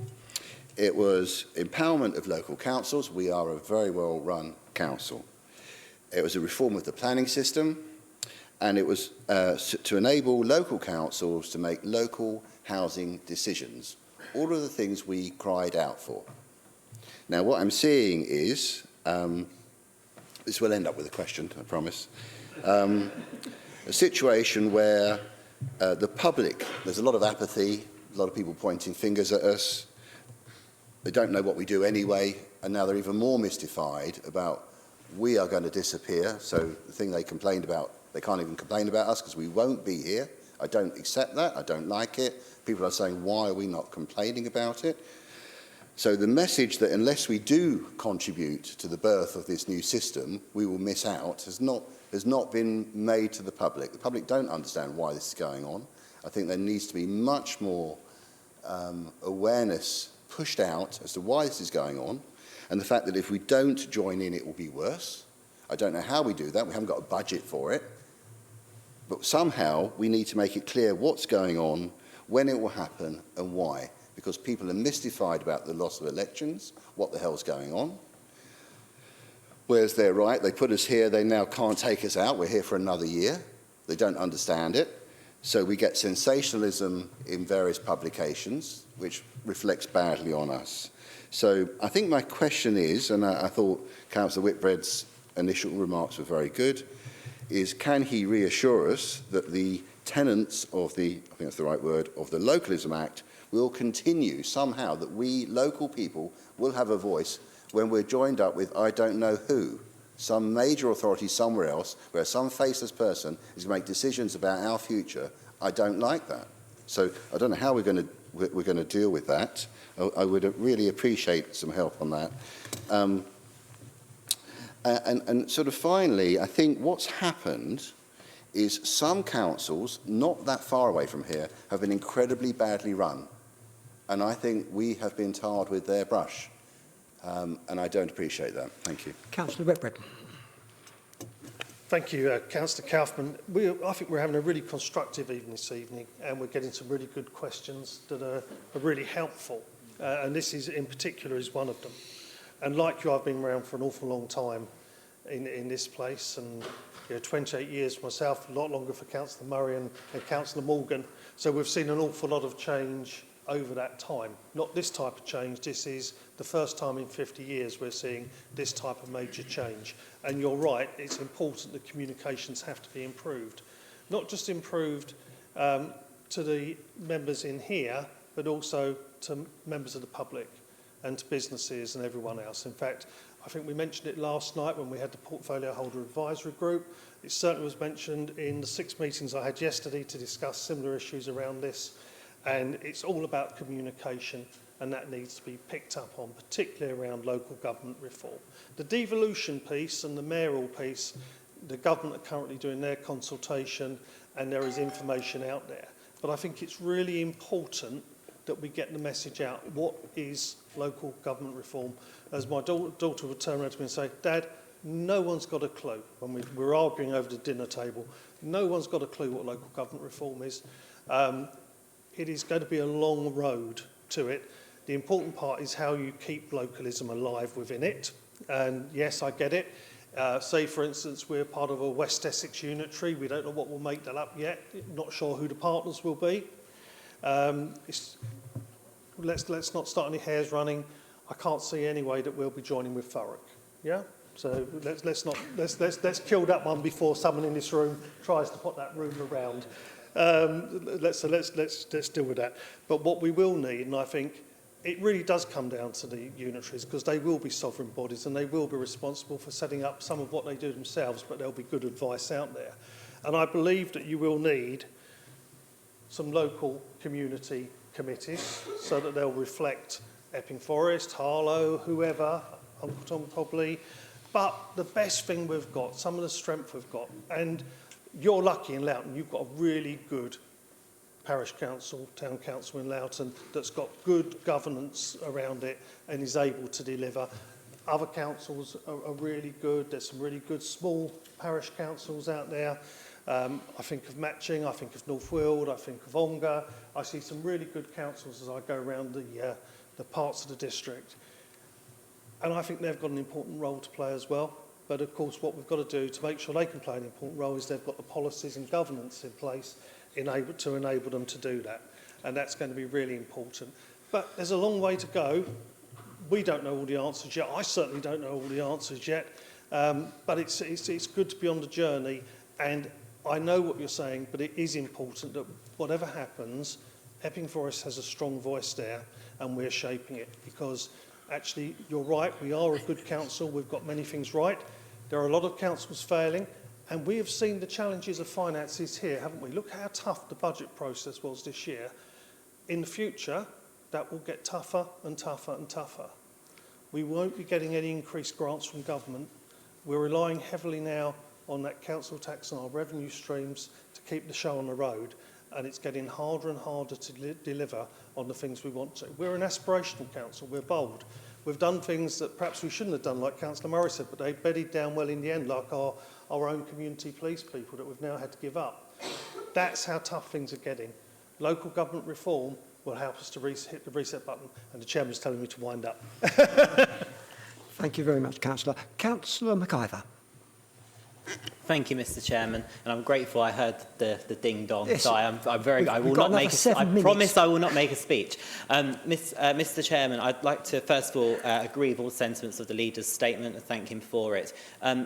It was empowerment of local councils. We are a very well-run council. It was a reform of the planning system, and it was to enable local councils to make local housing decisions. All of the things we cried out for. Now, what I'm seeing is, this will end up with a question, I promise, a situation where the public, there's a lot of apathy, a lot of people pointing fingers at us. They don't know what we do anyway, and now they're even more mystified about we are going to disappear. So the thing they complained about, they can't even complain about us because we won't be here. I don't accept that. I don't like it. People are saying, why are we not complaining about it? So the message that unless we do contribute to the birth of this new system, we will miss out has not been made to the public. The public don't understand why this is going on. I think there needs to be much more awareness pushed out as to why this is going on, and the fact that if we don't join in, it will be worse. I don't know how we do that. We haven't got a budget for it. But somehow we need to make it clear what's going on, when it will happen, and why. Because people are mystified about the loss of elections, what the hell's going on. Whereas they're right, they put us here, they now can't take us out, we're here for another year. They don't understand it. So we get sensationalism in various publications, which reflects badly on us. So I think my question is, and I thought Councillor Whitbread's initial remarks were very good, is can he reassure us that the tenets of the, I think that's the right word, of the Localism Act will continue somehow, that we local people will have a voice when we're joined up with I don't know who, some major authority somewhere else, where some faceless person is going to make decisions about our future. I don't like that. So I don't know how we're going to deal with that. I would really appreciate some help on that. And sort of finally, I think what's happened is some councils, not that far away from here, have been incredibly badly run. And I think we have been tarred with their brush. And I don't appreciate that. Thank you. Councillor Whitbread. Thank you, Councillor Kaufman. I think we're having a really constructive evening this evening, and we're getting some really good questions that are really helpful. And this is, in particular, is one of them. And like you, I've been around for an awful long time in this place, and 28 years myself, a lot longer for Councillor Murray and Councillor Morgan. So we've seen an awful lot of change over that time. Not this type of change. This is the first time in 50 years we're seeing this type of major change. And you're right, it's important that communications have to be improved. Not just improved to the members in here, but also to members of the public and to businesses and everyone else. In fact, I think we mentioned it last night when we had the Portfolio Holder Advisory Group. It certainly was mentioned in the 6 meetings I had yesterday to discuss similar issues around this. And it's all about communication and that needs to be picked up on, particularly around local government reform. The devolution piece and the mayoral piece, the government are currently doing their consultation and there is information out there. But I think it's really important that we get the message out. What is local government reform? As my daughter would turn around to me and say, Dad, no one's got a clue. When we're arguing over the dinner table, no one's got a clue what local government reform is. It is going to be a long road to it. The important part is how you keep localism alive within it. And yes, I get it. Say, for instance, we're part of a West Essex unitary. We don't know what will make that up yet. Not sure who the partners will be. Let's not start any hairs running. I can't see any way that we'll be joining with Thurrock. Yeah. So let's kill that one before someone in this room tries to put that rumour around. Let's deal with that. But what we will need, and I think it really does come down to the unitaries, because they will be sovereign bodies and they will be responsible for setting up some of what they do themselves, but there'll be good advice out there. And I believe that you will need some local community committees so that they'll reflect Epping Forest, Harlow, whoever, Uncle Tom probably. But the best thing we've got, some of the strength we've got, and you're lucky in Loughton, you've got a really good parish council, town council in Loughton that's got good governance around it and is able to deliver. Other councils are really good. There's some really good small parish councils out there. I think of Matching, I think of North Weald, I think of Ongar. I see some really good councils as I go around the parts of the district. And I think they've got an important role to play as well. But of course, what we've got to do to make sure they can play an important role is they've got the policies and governance in place to enable them to do that. And that's going to be really important. But there's a long way to go. We don't know all the answers yet. I certainly don't know all the answers yet. But it's good to be on the journey. And I know what you're saying, but it is important that whatever happens, Epping Forest has a strong voice there, and we're shaping it. Because actually, you're right, we are a good council. We've got many things right. There are a lot of councils failing. And we have seen the challenges of finances here, haven't we? Look how tough the budget process was this year. In the future, that will get tougher and tougher and tougher. We won't be getting any increased grants from government. We're relying heavily now on that council tax and our revenue streams to keep the show on the road. And it's getting harder and harder to deliver on the things we want to. We're an aspirational council. We're bold. We've done things that perhaps we shouldn't have done, like Councillor Murray said, but they bedded down well in the end, like our own community police people that we've now had to give up. That's how tough things are getting. Local government reform will help us to hit the reset button, and the chairman's telling me to wind up. Thank you very much, Councillor. Councillor McIver. Thank you, Mr. Chairman, and I'm grateful I heard the ding dong. Yes, so I promise I will not make a speech. Mr. Chairman, I'd like to first of all agree with all sentiments of the leader's statement and thank him for it.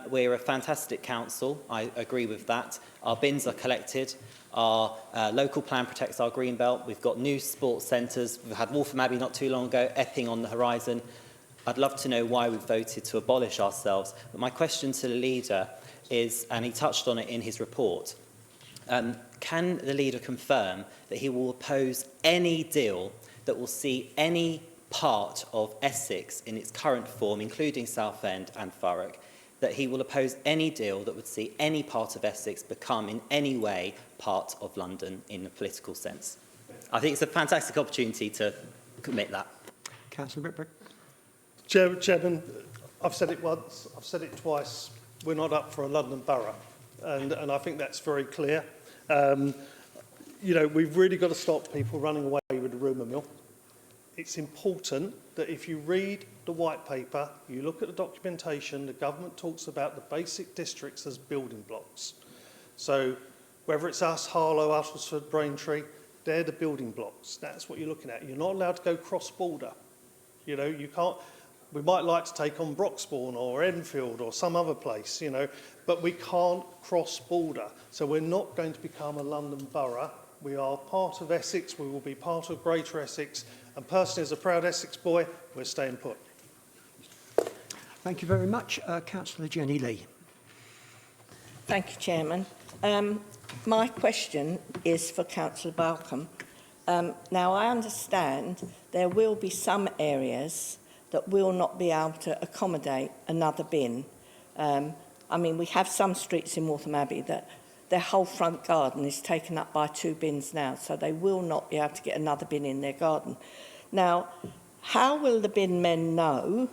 We're a fantastic council. I agree with that. Our bins are collected. Our local plan protects our green belt. We've got new sports centres. We've had Waltham Abbey not too long ago, Epping on the horizon. I'd love to know why we've voted to abolish ourselves. But my question to the leader is, and he touched on it in his report, can the leader confirm that he will oppose any deal that will see any part of Essex in its current form, including Southend and Thurrock, that he will oppose any deal that would see any part of Essex become in any way part of London in a political sense? I think it's a fantastic opportunity to commit that. Councillor Whitbread. Chairman, I've said it once, I've said it twice. We're not up for a London borough, and I think that's very clear. We've really got to stop people running away with the rumour mill. It's important that if you read the white paper, you look at the documentation, the government talks about the basic districts as building blocks. So whether it's us, Harlow, Uttlesford, Braintree, they're the building blocks. That's what you're looking at. You're not allowed to go cross-border. You can't. We might like to take on Broxbourne or Enfield or some other place, but we can't cross-border. So we're not going to become a London borough. We are part of Essex. We will be part of Greater Essex. And personally, as a proud Essex boy, we're staying put. Thank you very much. Councillor Jenny Lee. Thank you, Chairman. My question is for Councillor Balcombe. Now, I understand there will be some areas that will not be able to accommodate another bin. I mean, we have some streets in Waltham Abbey that their whole front garden is taken up by 2 bins now, so they will not be able to get another bin in their garden. Now, how will the bin men know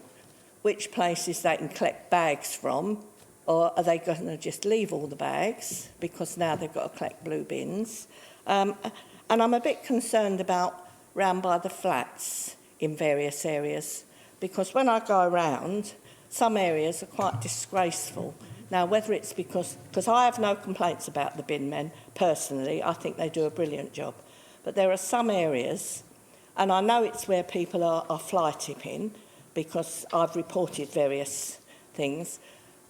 which places they can collect bags from, or are they going to just leave all the bags because now they've got to collect blue bins? And I'm a bit concerned about round by the flats in various areas, because when I go around, some areas are quite disgraceful. Now, whether it's because I have no complaints about the bin men, personally, I think they do a brilliant job. But there are some areas, and I know it's where people are fly tipping, because I've reported various things.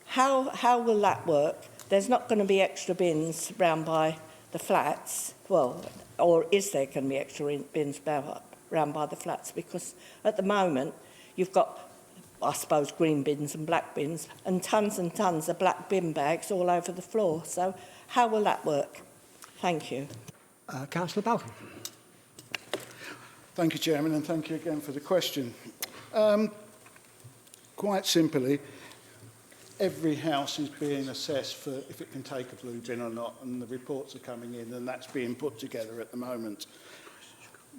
How will that work? There's not going to be extra bins round by the flats, well, or is there going to be extra bins round by the flats? Because at the moment, you've got, I suppose, green bins and black bins and tons of black bin bags all over the floor. So how will that work? Thank you. Councillor Balcon. Thank you, Chairman, and thank you again for the question. Quite simply, every house is being assessed for if it can take a blue bin or not, and the reports are coming in, and that's being put together at the moment.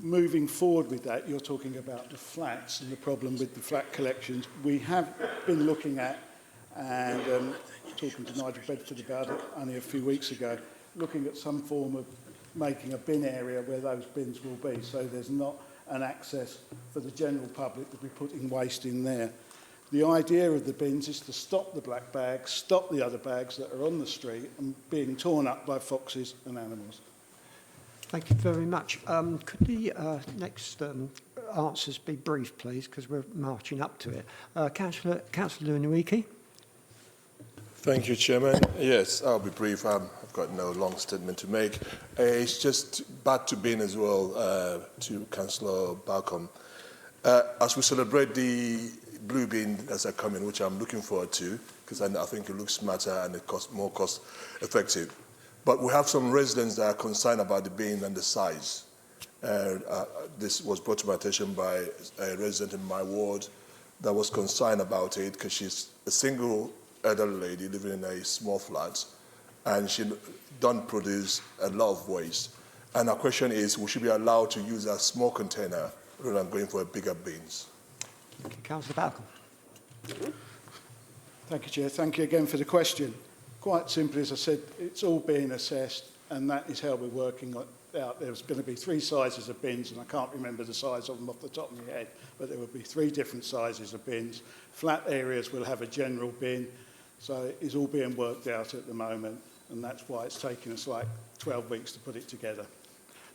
Moving forward with that, you're talking about the flats and the problem with the flat collections. We have been looking at, and talking to Nigel Bedford about it only a few weeks ago, looking at some form of making a bin area where those bins will be, so there's not an access for the general public to be putting waste in there. The idea of the bins is to stop the black bags, stop the other bags that are on the street and being torn up by foxes and animals. Thank you very much. Could the next answers be brief, please, because we're marching up to it. Councillor Nweke. Thank you, Chairman. Yes, I'll be brief. I've got no long statement to make. It's just back to bin as well, to Councillor Balcom. As we celebrate the blue bin as are coming, which I'm looking forward to, because I think it looks smarter and it costs more cost effective. But we have some residents that are concerned about the bin and the size. This was brought to my attention by a resident in my ward that was concerned about it because she's a single elderly lady living in a small flat and she don't produce a lot of waste. And our question is, will she be allowed to use a small container rather than going for a bigger bins? Thank you, Councillor Balcom. Thank you, Chair. Thank you again for the question. Quite simply, as I said, it's all being assessed, and that is how we're working out. There's going to be 3 sizes of bins, and I can't remember the size of them off the top of my head, but there will be 3 different sizes of bins. Flat areas will have a general bin, so it is all being worked out at the moment, and that's why it's taken us like 12 weeks to put it together.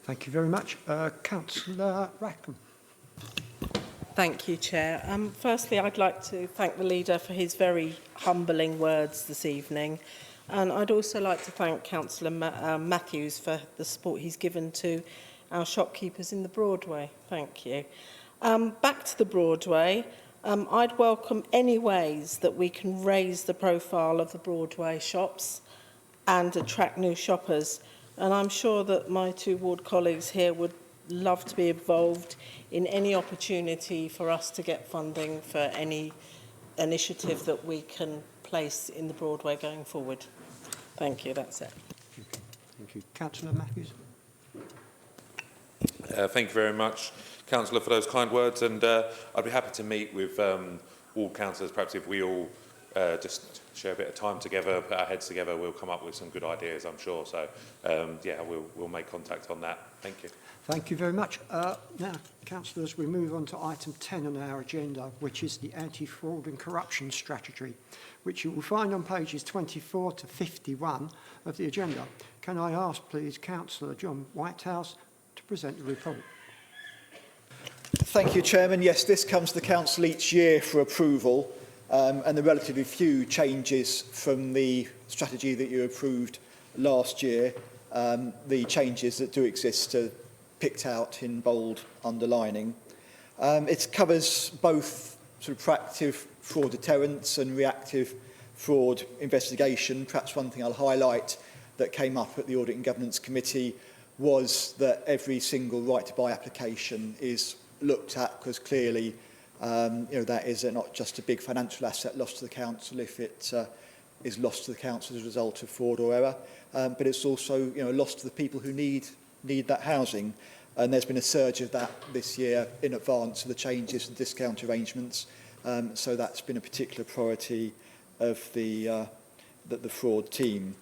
Thank you very much. Councillor Rackham. Thank you, Chair. Firstly, I'd like to thank the leader for his very humbling words this evening. And I'd also like to thank Councillor Matthews for the support he's given to our shopkeepers in the Broadway. Thank you. Back to the Broadway, I'd welcome any ways that we can raise the profile of the Broadway shops and attract new shoppers. And I'm sure that my 2 ward colleagues here would love to be involved in any opportunity for us to get funding for any initiative that we can place in the Broadway going forward. Thank you, that's it. Thank you. Councillor Matthews. Thank you very much, Councillor, for those kind words, and I'd be happy to meet with all councillors. Perhaps if we all just share a bit of time together, put our heads together, we'll come up with some good ideas, I'm sure. So, yeah, we'll make contact on that. Thank you. Thank you very much. Now, councillors, we move on to item 10 on our agenda, which is the anti-fraud and corruption strategy, which you will find on pages 24 to 51 of the agenda. Can I ask, please, Councillor John Whitehouse to present the report? Thank you, Chairman. Yes, this comes to the Council each year for approval, and the relatively few changes from the strategy that you approved last year. The changes that do exist are picked out in bold underlining. It covers both sort of proactive fraud deterrence and reactive fraud investigation. Perhaps one thing I'll highlight that came up at the Audit and Governance Committee was that every single right to buy application is looked at, because clearly that is not just a big financial asset lost to the council if it is lost to the council as a result of fraud or error, but it's also lost to the people who need that housing. And there's been a surge of that this year in advance of the changes to discount arrangements. So that's been a particular priority of the fraud team.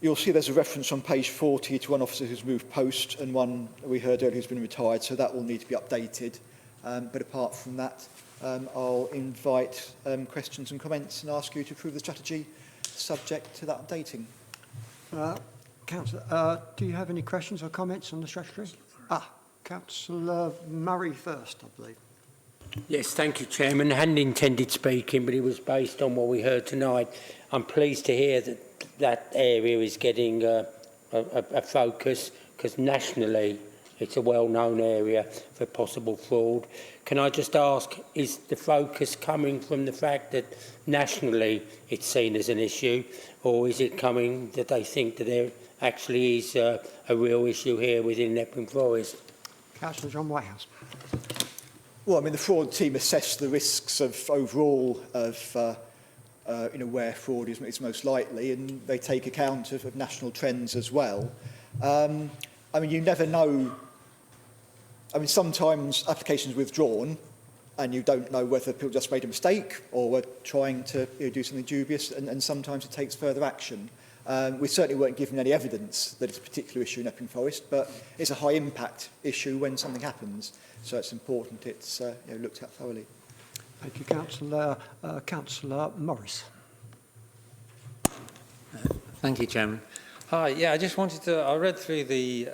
You'll see there's a reference on page 40 to one officer who's moved post and one we heard earlier who's been retired, so that will need to be updated. But apart from that, I'll invite questions and comments and ask you to approve the strategy subject to that updating. Councillor, do you have any questions or comments on the strategy? Councillor Murray first, I believe. Yes, thank you, Chairman. I hadn't intended speaking, but it was based on what we heard tonight. I'm pleased to hear that that area is getting a focus, because nationally it's a well-known area for possible fraud. Can I just ask, is the focus coming from the fact that nationally it's seen as an issue, or is it coming that they think that there actually is a real issue here within Epping Forest? Councillor John Whitehouse. Well, I mean, the fraud team assess the risks of overall of where fraud is most likely, and they take account of national trends as well. I mean, you never know. I mean, sometimes applications are withdrawn and you don't know whether people just made a mistake or were trying to do something dubious, and sometimes it takes further action. We certainly weren't given any evidence that it's a particular issue in Epping Forest, but it's a high impact issue when something happens, so it's important it's looked at thoroughly. Thank you, Councillor Morris. Thank you, Chairman. Hi, yeah, I just wanted to, I read through the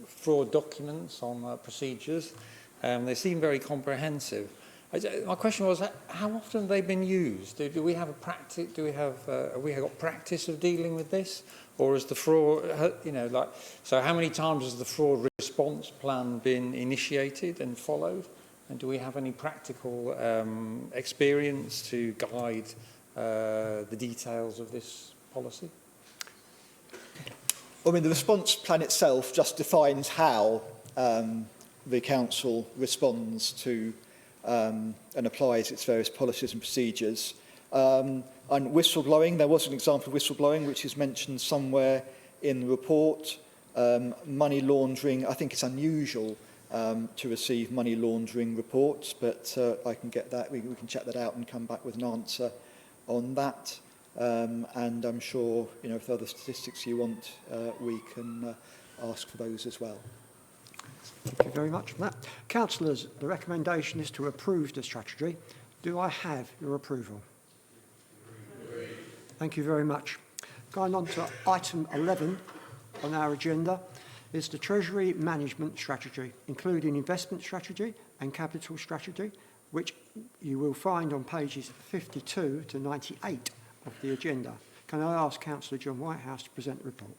fraud documents on procedures. They seem very comprehensive. My question was, how often have they been used? Do we have a practice? Have we got practice of dealing with this, or is the fraud? So how many times has the fraud response plan been initiated and followed? And do we have any practical experience to guide the details of this policy? I mean, the response plan itself just defines how the council responds to and applies its various policies and procedures. And whistleblowing, there was an example of whistleblowing which is mentioned somewhere in the report. Money laundering, I think it's unusual to receive money laundering reports, but I can get that, we can check that out and come back with an answer on that. And I'm sure, if there are other statistics you want, we can ask for those as well. Thank you very much for that. Councillors, the recommendation is to approve the strategy. Do I have your approval? Thank you very much. Going on to item 11 on our agenda is the Treasury Management Strategy, including investment strategy and capital strategy, which you will find on pages 52 to 98 of the agenda. Can I ask Councillor John Whitehouse to present the report?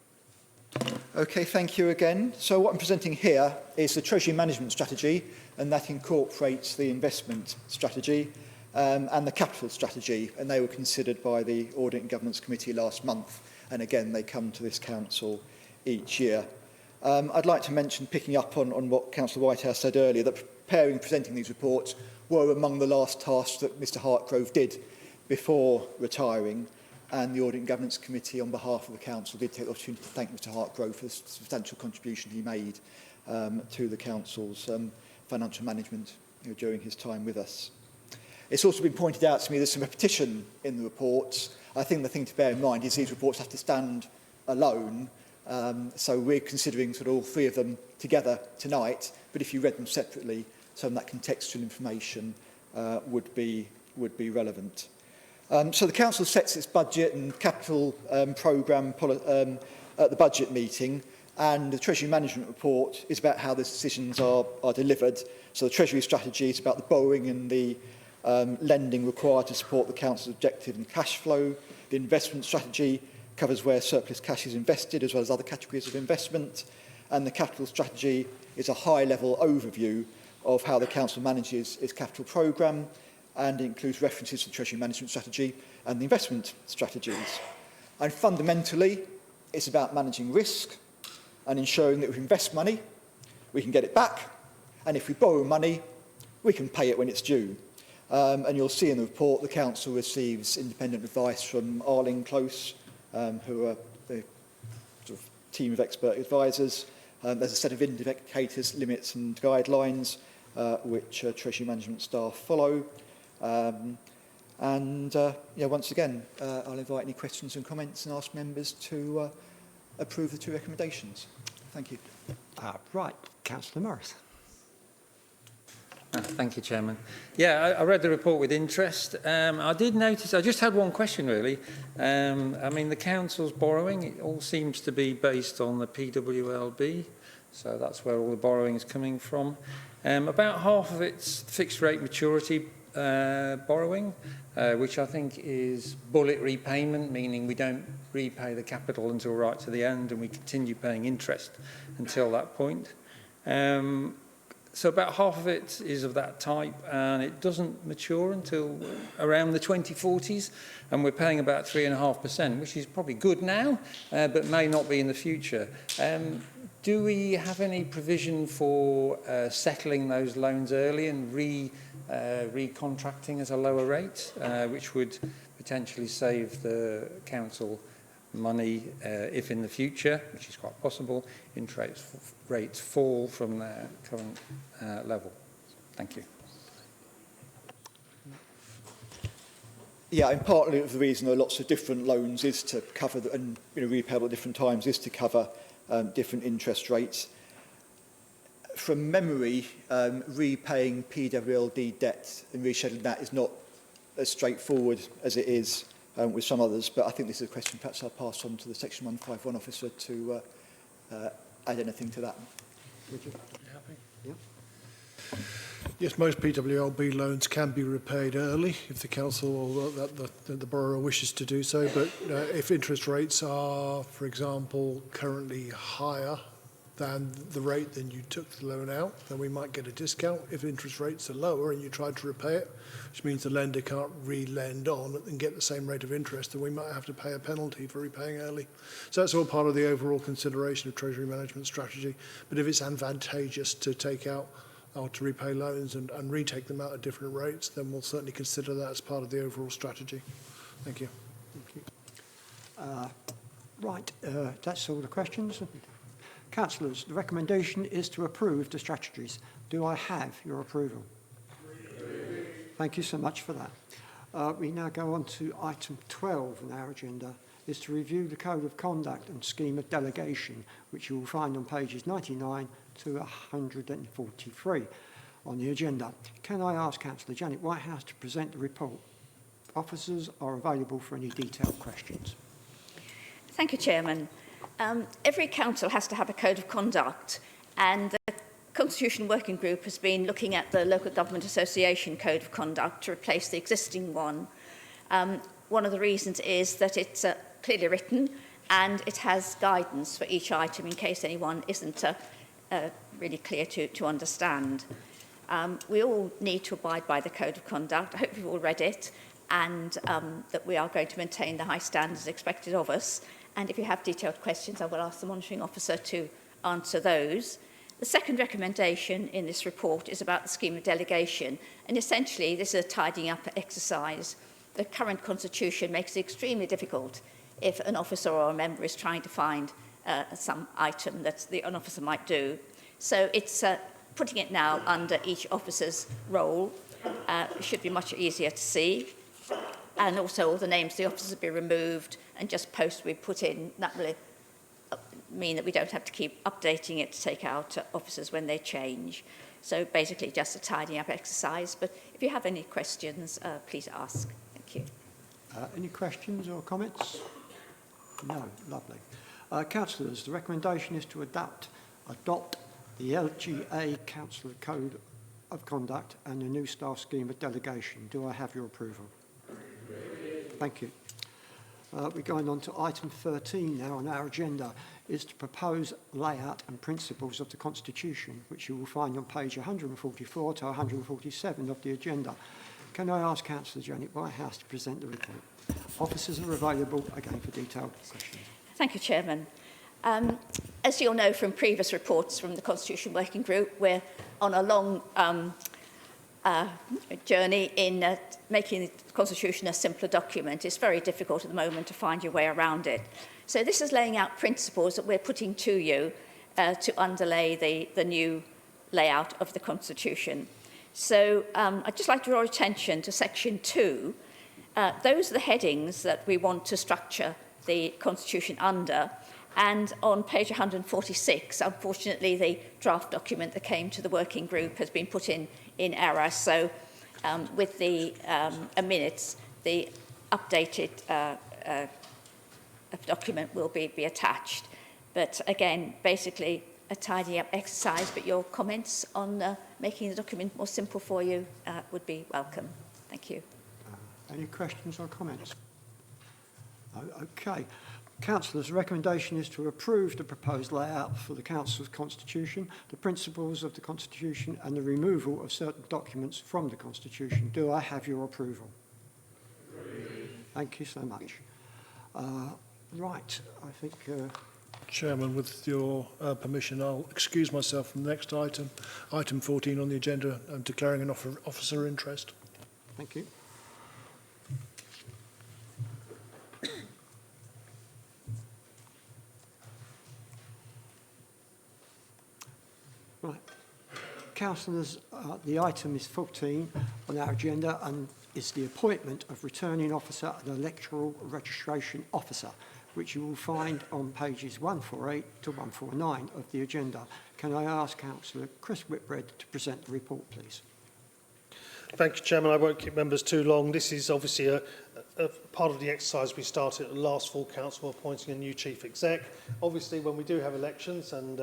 Okay, thank you again. So what I'm presenting here is the Treasury Management Strategy, and that incorporates the investment strategy and the capital strategy, and they were considered by the Audit and Governance Committee last month, and again they come to this council each year. I'd like to mention, picking up on what Councillor Whitehouse said earlier, that preparing and presenting these reports were among the last tasks that Mr Hartgrove did before retiring, and the Audit and Governance Committee on behalf of the Council did take the opportunity to thank Mr Hartgrove for the substantial contribution he made to the Council's financial management during his time with us. It's also been pointed out to me there's some repetition in the reports. I think the thing to bear in mind is these reports have to stand alone, so we're considering sort of all three of them together tonight, but if you read them separately, some of that contextual information would be relevant. So the Council sets its budget and capital programme at the budget meeting, and the Treasury Management Report is about how the decisions are delivered. So the Treasury strategy is about the borrowing and the lending required to support the Council's objective and cash flow. The investment strategy covers where surplus cash is invested as well as other categories of investment. And the capital strategy is a high-level overview of how the Council manages its capital programme, and it includes references to the Treasury Management Strategy and the investment strategies. And fundamentally, It's about managing risk and ensuring that if we invest money, we can get it back. And if we borrow money, we can pay it when it's due. And you'll see in the report the council receives independent advice from Arling Close, who are the sort of team of expert advisors. There's a set of indicators, limits and guidelines which Treasury Management staff follow. Once again, I'll invite any questions and comments and ask members to approve the 2 recommendations. Thank you. Right, Councillor Morris. Thank you, Chairman. Yeah, I read the report with interest. I did notice, I just had one question really. I mean, the council's borrowing, it all seems to be based on the PWLB, so that's where all the borrowing is coming from. About half of it's fixed rate maturity borrowing, which I think is bullet repayment, meaning we don't repay the capital until right to the end and we continue paying interest until that point. So about half of it is of that type, and it doesn't mature until around the 2040s, and we're paying about 3.5%, which is probably good now, but may not be in the future. Do we have any provision for settling those loans early and recontracting at a lower rate, which would potentially save the council money if in the future, which is quite possible, interest rates fall from their current level? Thank you. Yeah, and partly the reason there are lots of different loans is to cover, and repayable at different times, is to cover different interest rates. From memory, repaying PWLD debt and rescheduling that is not as straightforward as it is with some others, but I think this is a question perhaps I'll pass on to the Section 151 officer to add anything to that. Would you? Happy? Yeah. Yes, most PWLB loans can be repaid early if the council or the borrower wishes to do so, but if interest rates are, for example, currently higher than the rate then you took the loan out, then we might get a discount. If interest rates are lower and you try to repay it, which means the lender can't re-lend on and get the same rate of interest, then we might have to pay a penalty for repaying early. So that's all part of the overall consideration of Treasury Management strategy. But if it's advantageous to take out or to repay loans and retake them out at different rates, then we'll certainly consider that as part of the overall strategy. Thank you. Thank you. Right, that's all the questions. Councillors, the recommendation is to approve the strategies. Do I have your approval? Thank you so much for that. We now go on to item 12 on our agenda, is to review the Code of Conduct and Scheme of Delegation, which you will find on pages 99 to 143 on the agenda. Can I ask Councillor Janet Whitehouse to present the report? Officers are available for any detailed questions. Thank you, Chairman. Every council has to have a code of conduct, and the Constitution Working Group has been looking at the Local Government Association Code of Conduct to replace the existing one. One of the reasons is that it's clearly written and it has guidance for each item in case anyone isn't really clear to understand. We all need to abide by the Code of Conduct. I hope you've all read it, and that we are going to maintain the high standards expected of us. And if you have detailed questions, I will ask the monitoring officer to answer those. The second recommendation in this report is about the scheme of delegation, and essentially this is a tidying up exercise. The current constitution makes it extremely difficult if an officer or a member is trying to find some item that an officer might do. So it's putting it now under each officer's role. Should be much easier to see. And also all the names of the officers will be removed and just posts will be put in. That will mean that we don't have to keep updating it to take out officers when they change. So basically just a tidying up exercise. But if you have any questions, please ask. Thank you. Any questions or comments? No, lovely. Councillors, the recommendation is to adopt the LGA Council Code of Conduct and the new staff scheme of delegation. Do I have your approval? Thank you. We're going on to item 13 now on our agenda, is to propose layout and principles of the Constitution, which you will find on page 144 to 147 of the agenda. Can I ask Councillor Janet Whitehouse to present the report? Officers are available again for detailed questions. Thank you, Chairman. As you'll know from previous reports from the Constitution Working Group, we're on a long journey in making the Constitution a simpler document. It's very difficult at the moment to find your way around it. So this is laying out principles that we're putting to you to underlay the new layout of the Constitution. So I'd just like to draw attention to Section 2. Those are the headings that we want to structure the Constitution under. And on page 146, unfortunately, the draft document that came to the working group has been put in error. So with the minutes, the updated document will be attached. But again, basically a tidying up exercise, but your comments on making the document more simple for you would be welcome. Thank you. Any questions or comments? Okay. Councillors, the recommendation is to approve the proposed layout for the Council's Constitution, the principles of the Constitution and the removal of certain documents from the Constitution. Do I have your approval? Agreed. Thank you so much. Right, I think... Chairman, with your permission, I'll excuse myself from the next item, item 14 on the agenda, declaring an officer interest. Thank you. Right. Councillors, the item is 14 on our agenda and is the appointment of returning officer and electoral registration officer, which you will find on pages 148 to 149 of the agenda. Can I ask Councillor Chris Whitbread to present the report, please? Thank you, Chairman. I won't keep members too long. This is obviously a part of the exercise we started at the last full council, appointing a new chief exec. Obviously, when we do have elections, and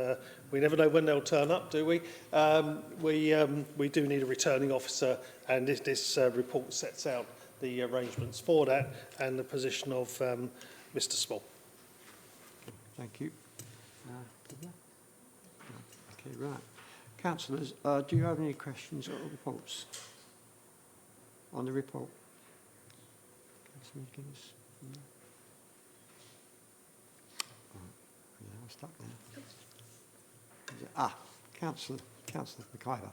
we never know when they'll turn up, do we? We do need a returning officer, and this report sets out the arrangements for that and the position of Mr. Small. Thank you. Okay, right. Councillors, do you have any questions or reports on the report? I'm stuck now. Councillor McIver.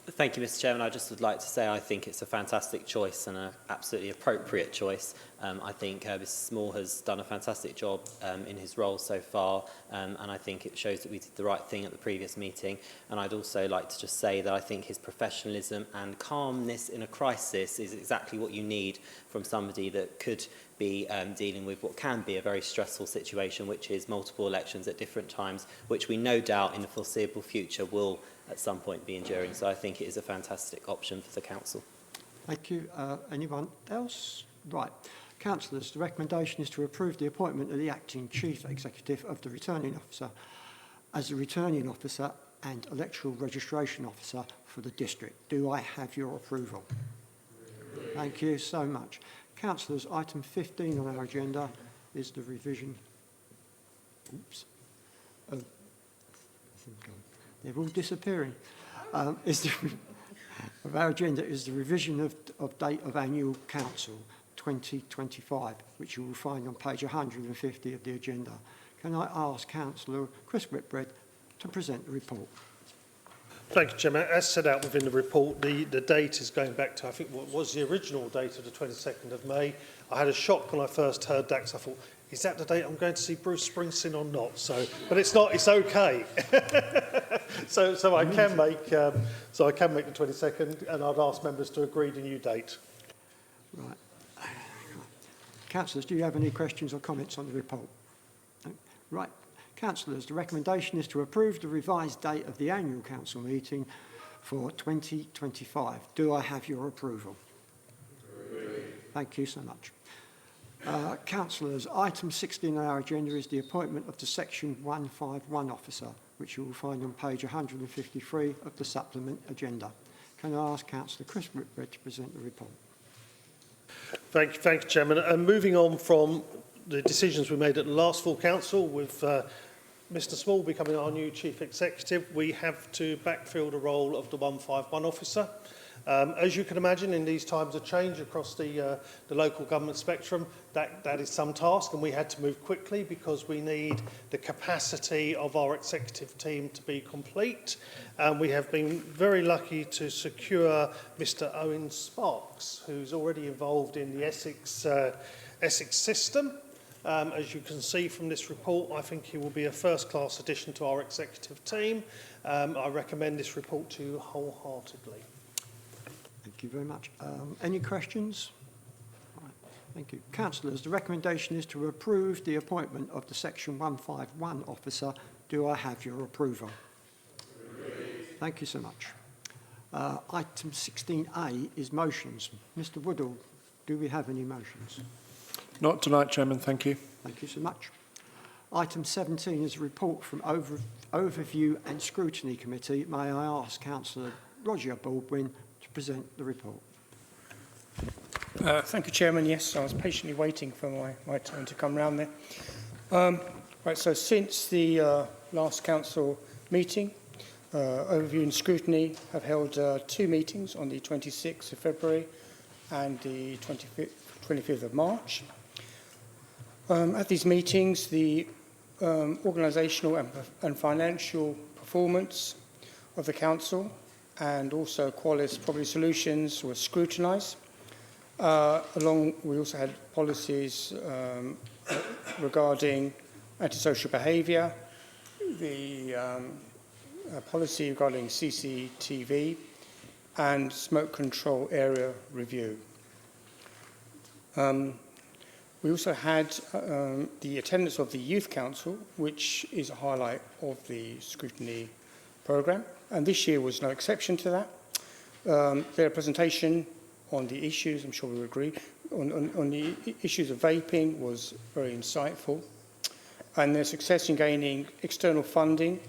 Thank you, Mr. Chairman. I just would like to say I think it's a fantastic choice and an absolutely appropriate choice. I think Mr. Small has done a fantastic job in his role so far, and I think it shows that we did the right thing at the previous meeting. And I'd also like to just say that I think his professionalism and calmness in a crisis is exactly what you need from somebody that could be dealing with what can be a very stressful situation, which is multiple elections at different times, which we no doubt in the foreseeable future will at some point be enduring. So I think it is a fantastic option for the council. Thank you. Anyone else? Right. Councillors, the recommendation is to approve the appointment of the acting chief executive of the returning officer as the returning officer and electoral registration officer for the district. Do I have your approval? Thank you so much. Councillors, item 15 on our agenda is the revision. They're all disappearing. Of our agenda is the revision of date of annual council 2025, which you will find on page 150 of the agenda. Can I ask Councillor Chris Whitbread to present the report? Thank you, Chairman. As set out within the report, the date is going back to, I think, what was the original date of the 22nd of May. I had a shock when I first heard that, because I thought, is that the date I'm going to see Bruce Springsteen or not? So, but it's not. It's okay. so I can make the 22nd, and I'd ask members to agree the new date. Right. Councillors, do you have any questions or comments on the report? No? Right. Councillors, the recommendation is to approve the revised date of the annual council meeting for 2025. Do I have your approval? Thank you so much. Councillors, item 16 on our agenda is the appointment of the Section 151 officer, which you will find on page 153 of the supplement agenda. Can I ask Councillor Chris Whitbread to present the report? Thank you, Chairman. And moving on from the decisions we made at the last full council with Mr. Small becoming our new chief executive, we have to backfill the role of the 151 officer. As you can imagine, in these times of change across the local government spectrum, that is some task, and we had to move quickly because we need the capacity of our executive team to be complete. And we have been very lucky to secure Mr. Owen Sparks, who's already involved in the Essex system. As you can see from this report, I think he will be a first-class addition to our executive team. I recommend this report to you wholeheartedly. Thank you very much. Any questions? Right, thank you. Councillors, the recommendation is to approve the appointment of the Section 151 officer. Do I have your approval? Thank you so much. Item 16A is motions. Mr Woodall, do we have any motions? Not tonight, Chairman, thank you. Thank you so much. Item 17 is a report from Overview and Scrutiny Committee. May I ask Councillor Roger Baldwin to present the report? Thank you, Chairman. Yes, I was patiently waiting for my turn to come round there. Right, so since the last council meeting, Overview and Scrutiny have held 2 meetings on the 26th of February and the 25th of March. At these meetings, the organisational and financial performance of the council and also Qualis Property Solutions were scrutinised. We also had policies regarding antisocial behaviour, the policy regarding CCTV and smoke control area review. We also had the attendance of the Youth Council, which is a highlight of the scrutiny programme, and this year was no exception to that. Their presentation on the issues, I'm sure we will agree, on the issues of vaping was very insightful, and their success in gaining external funding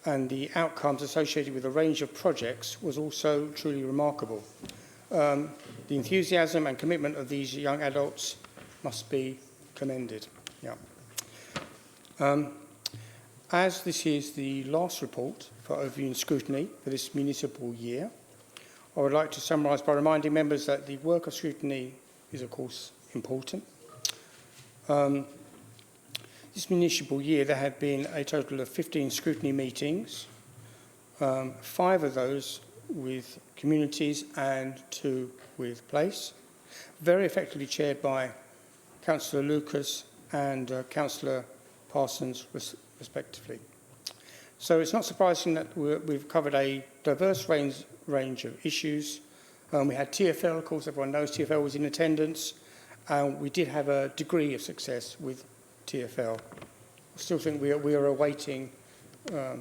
and the outcomes associated with a range of projects was also truly remarkable. The enthusiasm and commitment of these young adults must be commended. Yeah. As this is the last report for Overview and Scrutiny for this municipal year, I would like to summarise by reminding members that the work of scrutiny is, of course, important. This municipal year, there have been a total of 15 scrutiny meetings, 5 of those with communities and 2 with place, very effectively chaired by Councillor Lucas and Councillor Parsons, respectively. So it's not surprising that we've covered a diverse range of issues. We had TfL, of course, everyone knows TfL was in attendance, and we did have a degree of success with TfL. I still think we are awaiting the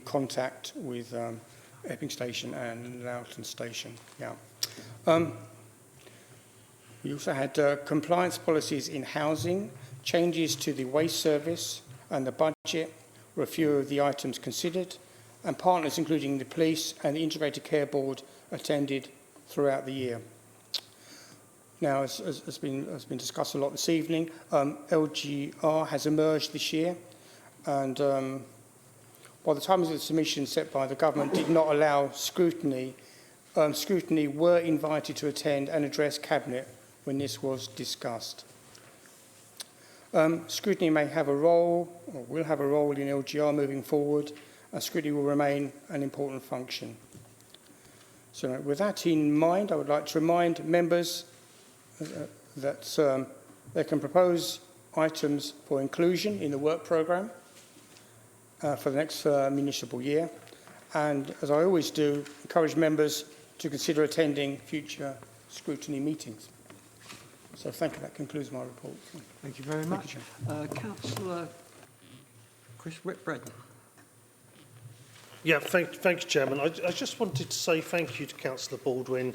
contact with Epping Station and Loughton Station. Yeah. We also had compliance policies in housing, changes to the waste service and the budget were a few of the items considered, and partners including the police and the Integrated Care Board attended throughout the year. Now, as has been discussed a lot this evening, LGR has emerged this year, and by the time of the submission set by the government did not allow scrutiny, scrutiny were invited to attend and address Cabinet when this was discussed. Scrutiny may have a role, or will have a role in LGR moving forward, and scrutiny will remain an important function. So with that in mind, I would like to remind members that they can propose items for inclusion in the work programme for the next municipal year, and as I always do, encourage members to consider attending future scrutiny meetings. So thank you, that concludes my report. Thank you very much. Councillor Chris Whitbread. Yeah, thank you, Chairman. I just wanted to say thank you to Councillor Baldwin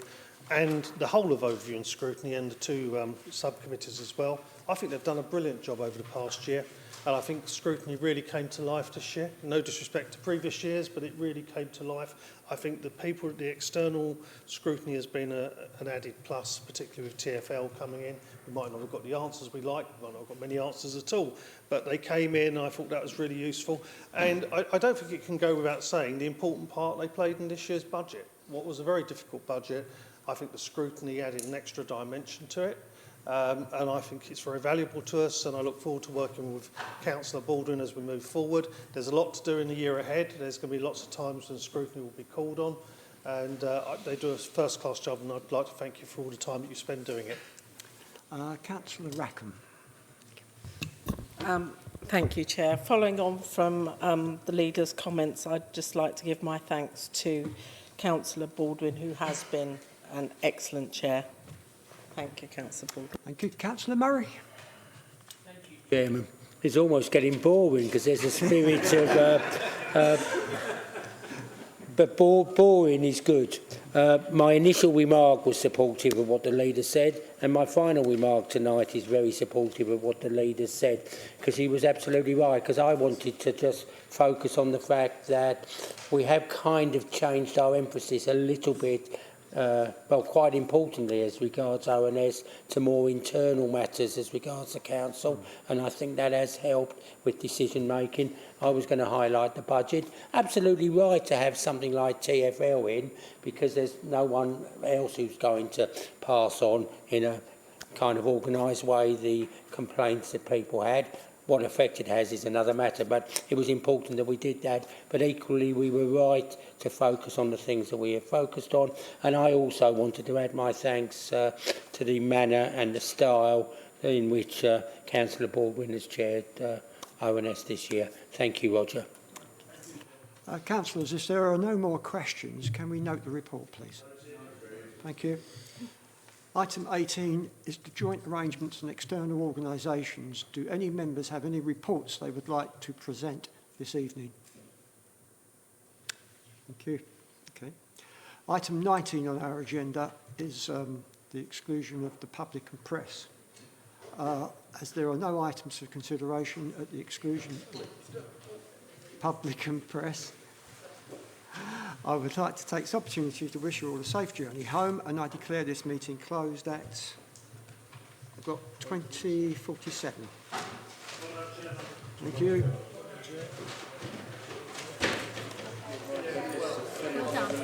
and the whole of overview and scrutiny and the two subcommittees as well. I think they've done a brilliant job over the past year, and I think scrutiny really came to life this year. No disrespect to previous years, but it really came to life. I think the external scrutiny has been an added plus, particularly with TfL coming in. We might not have got the answers we like, we might not have got many answers at all, but they came in, and I thought that was really useful. And I don't think it can go without saying the important part they played in this year's budget. What was a very difficult budget, I think the scrutiny added an extra dimension to it. And I think it's very valuable to us, and I look forward to working with Councillor Baldwin as we move forward. There's a lot to do in the year ahead. There's going to be lots of times when scrutiny will be called on, and they do a first-class job, and I'd like to thank you for all the time that you spend doing it. Councillor Rackham. Thank you, Chair. Following on from the Leader's comments, I'd just like to give my thanks to Councillor Baldwin, who has been an excellent chair. Thank you, Councillor Baldwin. Thank you, Councillor Murray. Chairman, it's almost getting boring because there's a spirit of... but boring is good. My initial remark was supportive of what the leader said, and my final remark tonight is very supportive of what the leader said, because he was absolutely right, because I wanted to just focus on the fact that we have kind of changed our emphasis a little bit, well, quite importantly as regards ONS, to more internal matters as regards the council, and I think that has helped with decision making. I was going to highlight the budget. Absolutely right to have something like TfL in, because there's no one else who's going to pass on in a kind of organised way the complaints that people had. What effect it has is another matter, but it was important that we did that. But equally, we were right to focus on the things that we have focused on. And I also wanted to add my thanks to the manner and the style in which Councillor Baldwin has chaired ONS this year. Thank you, Roger. Councillors, if there are no more questions, can we note the report, please? Thank you. Item 18 is the joint arrangements and external organisations. Do any members have any reports they would like to present this evening? Thank you. Okay. Item 19 on our agenda is the exclusion of the public and press. As there are no items for consideration at the exclusion of public and press, I would like to take this opportunity to wish you all a safe journey home, and I declare this meeting closed at, I've got 20:47. Thank you. Well done.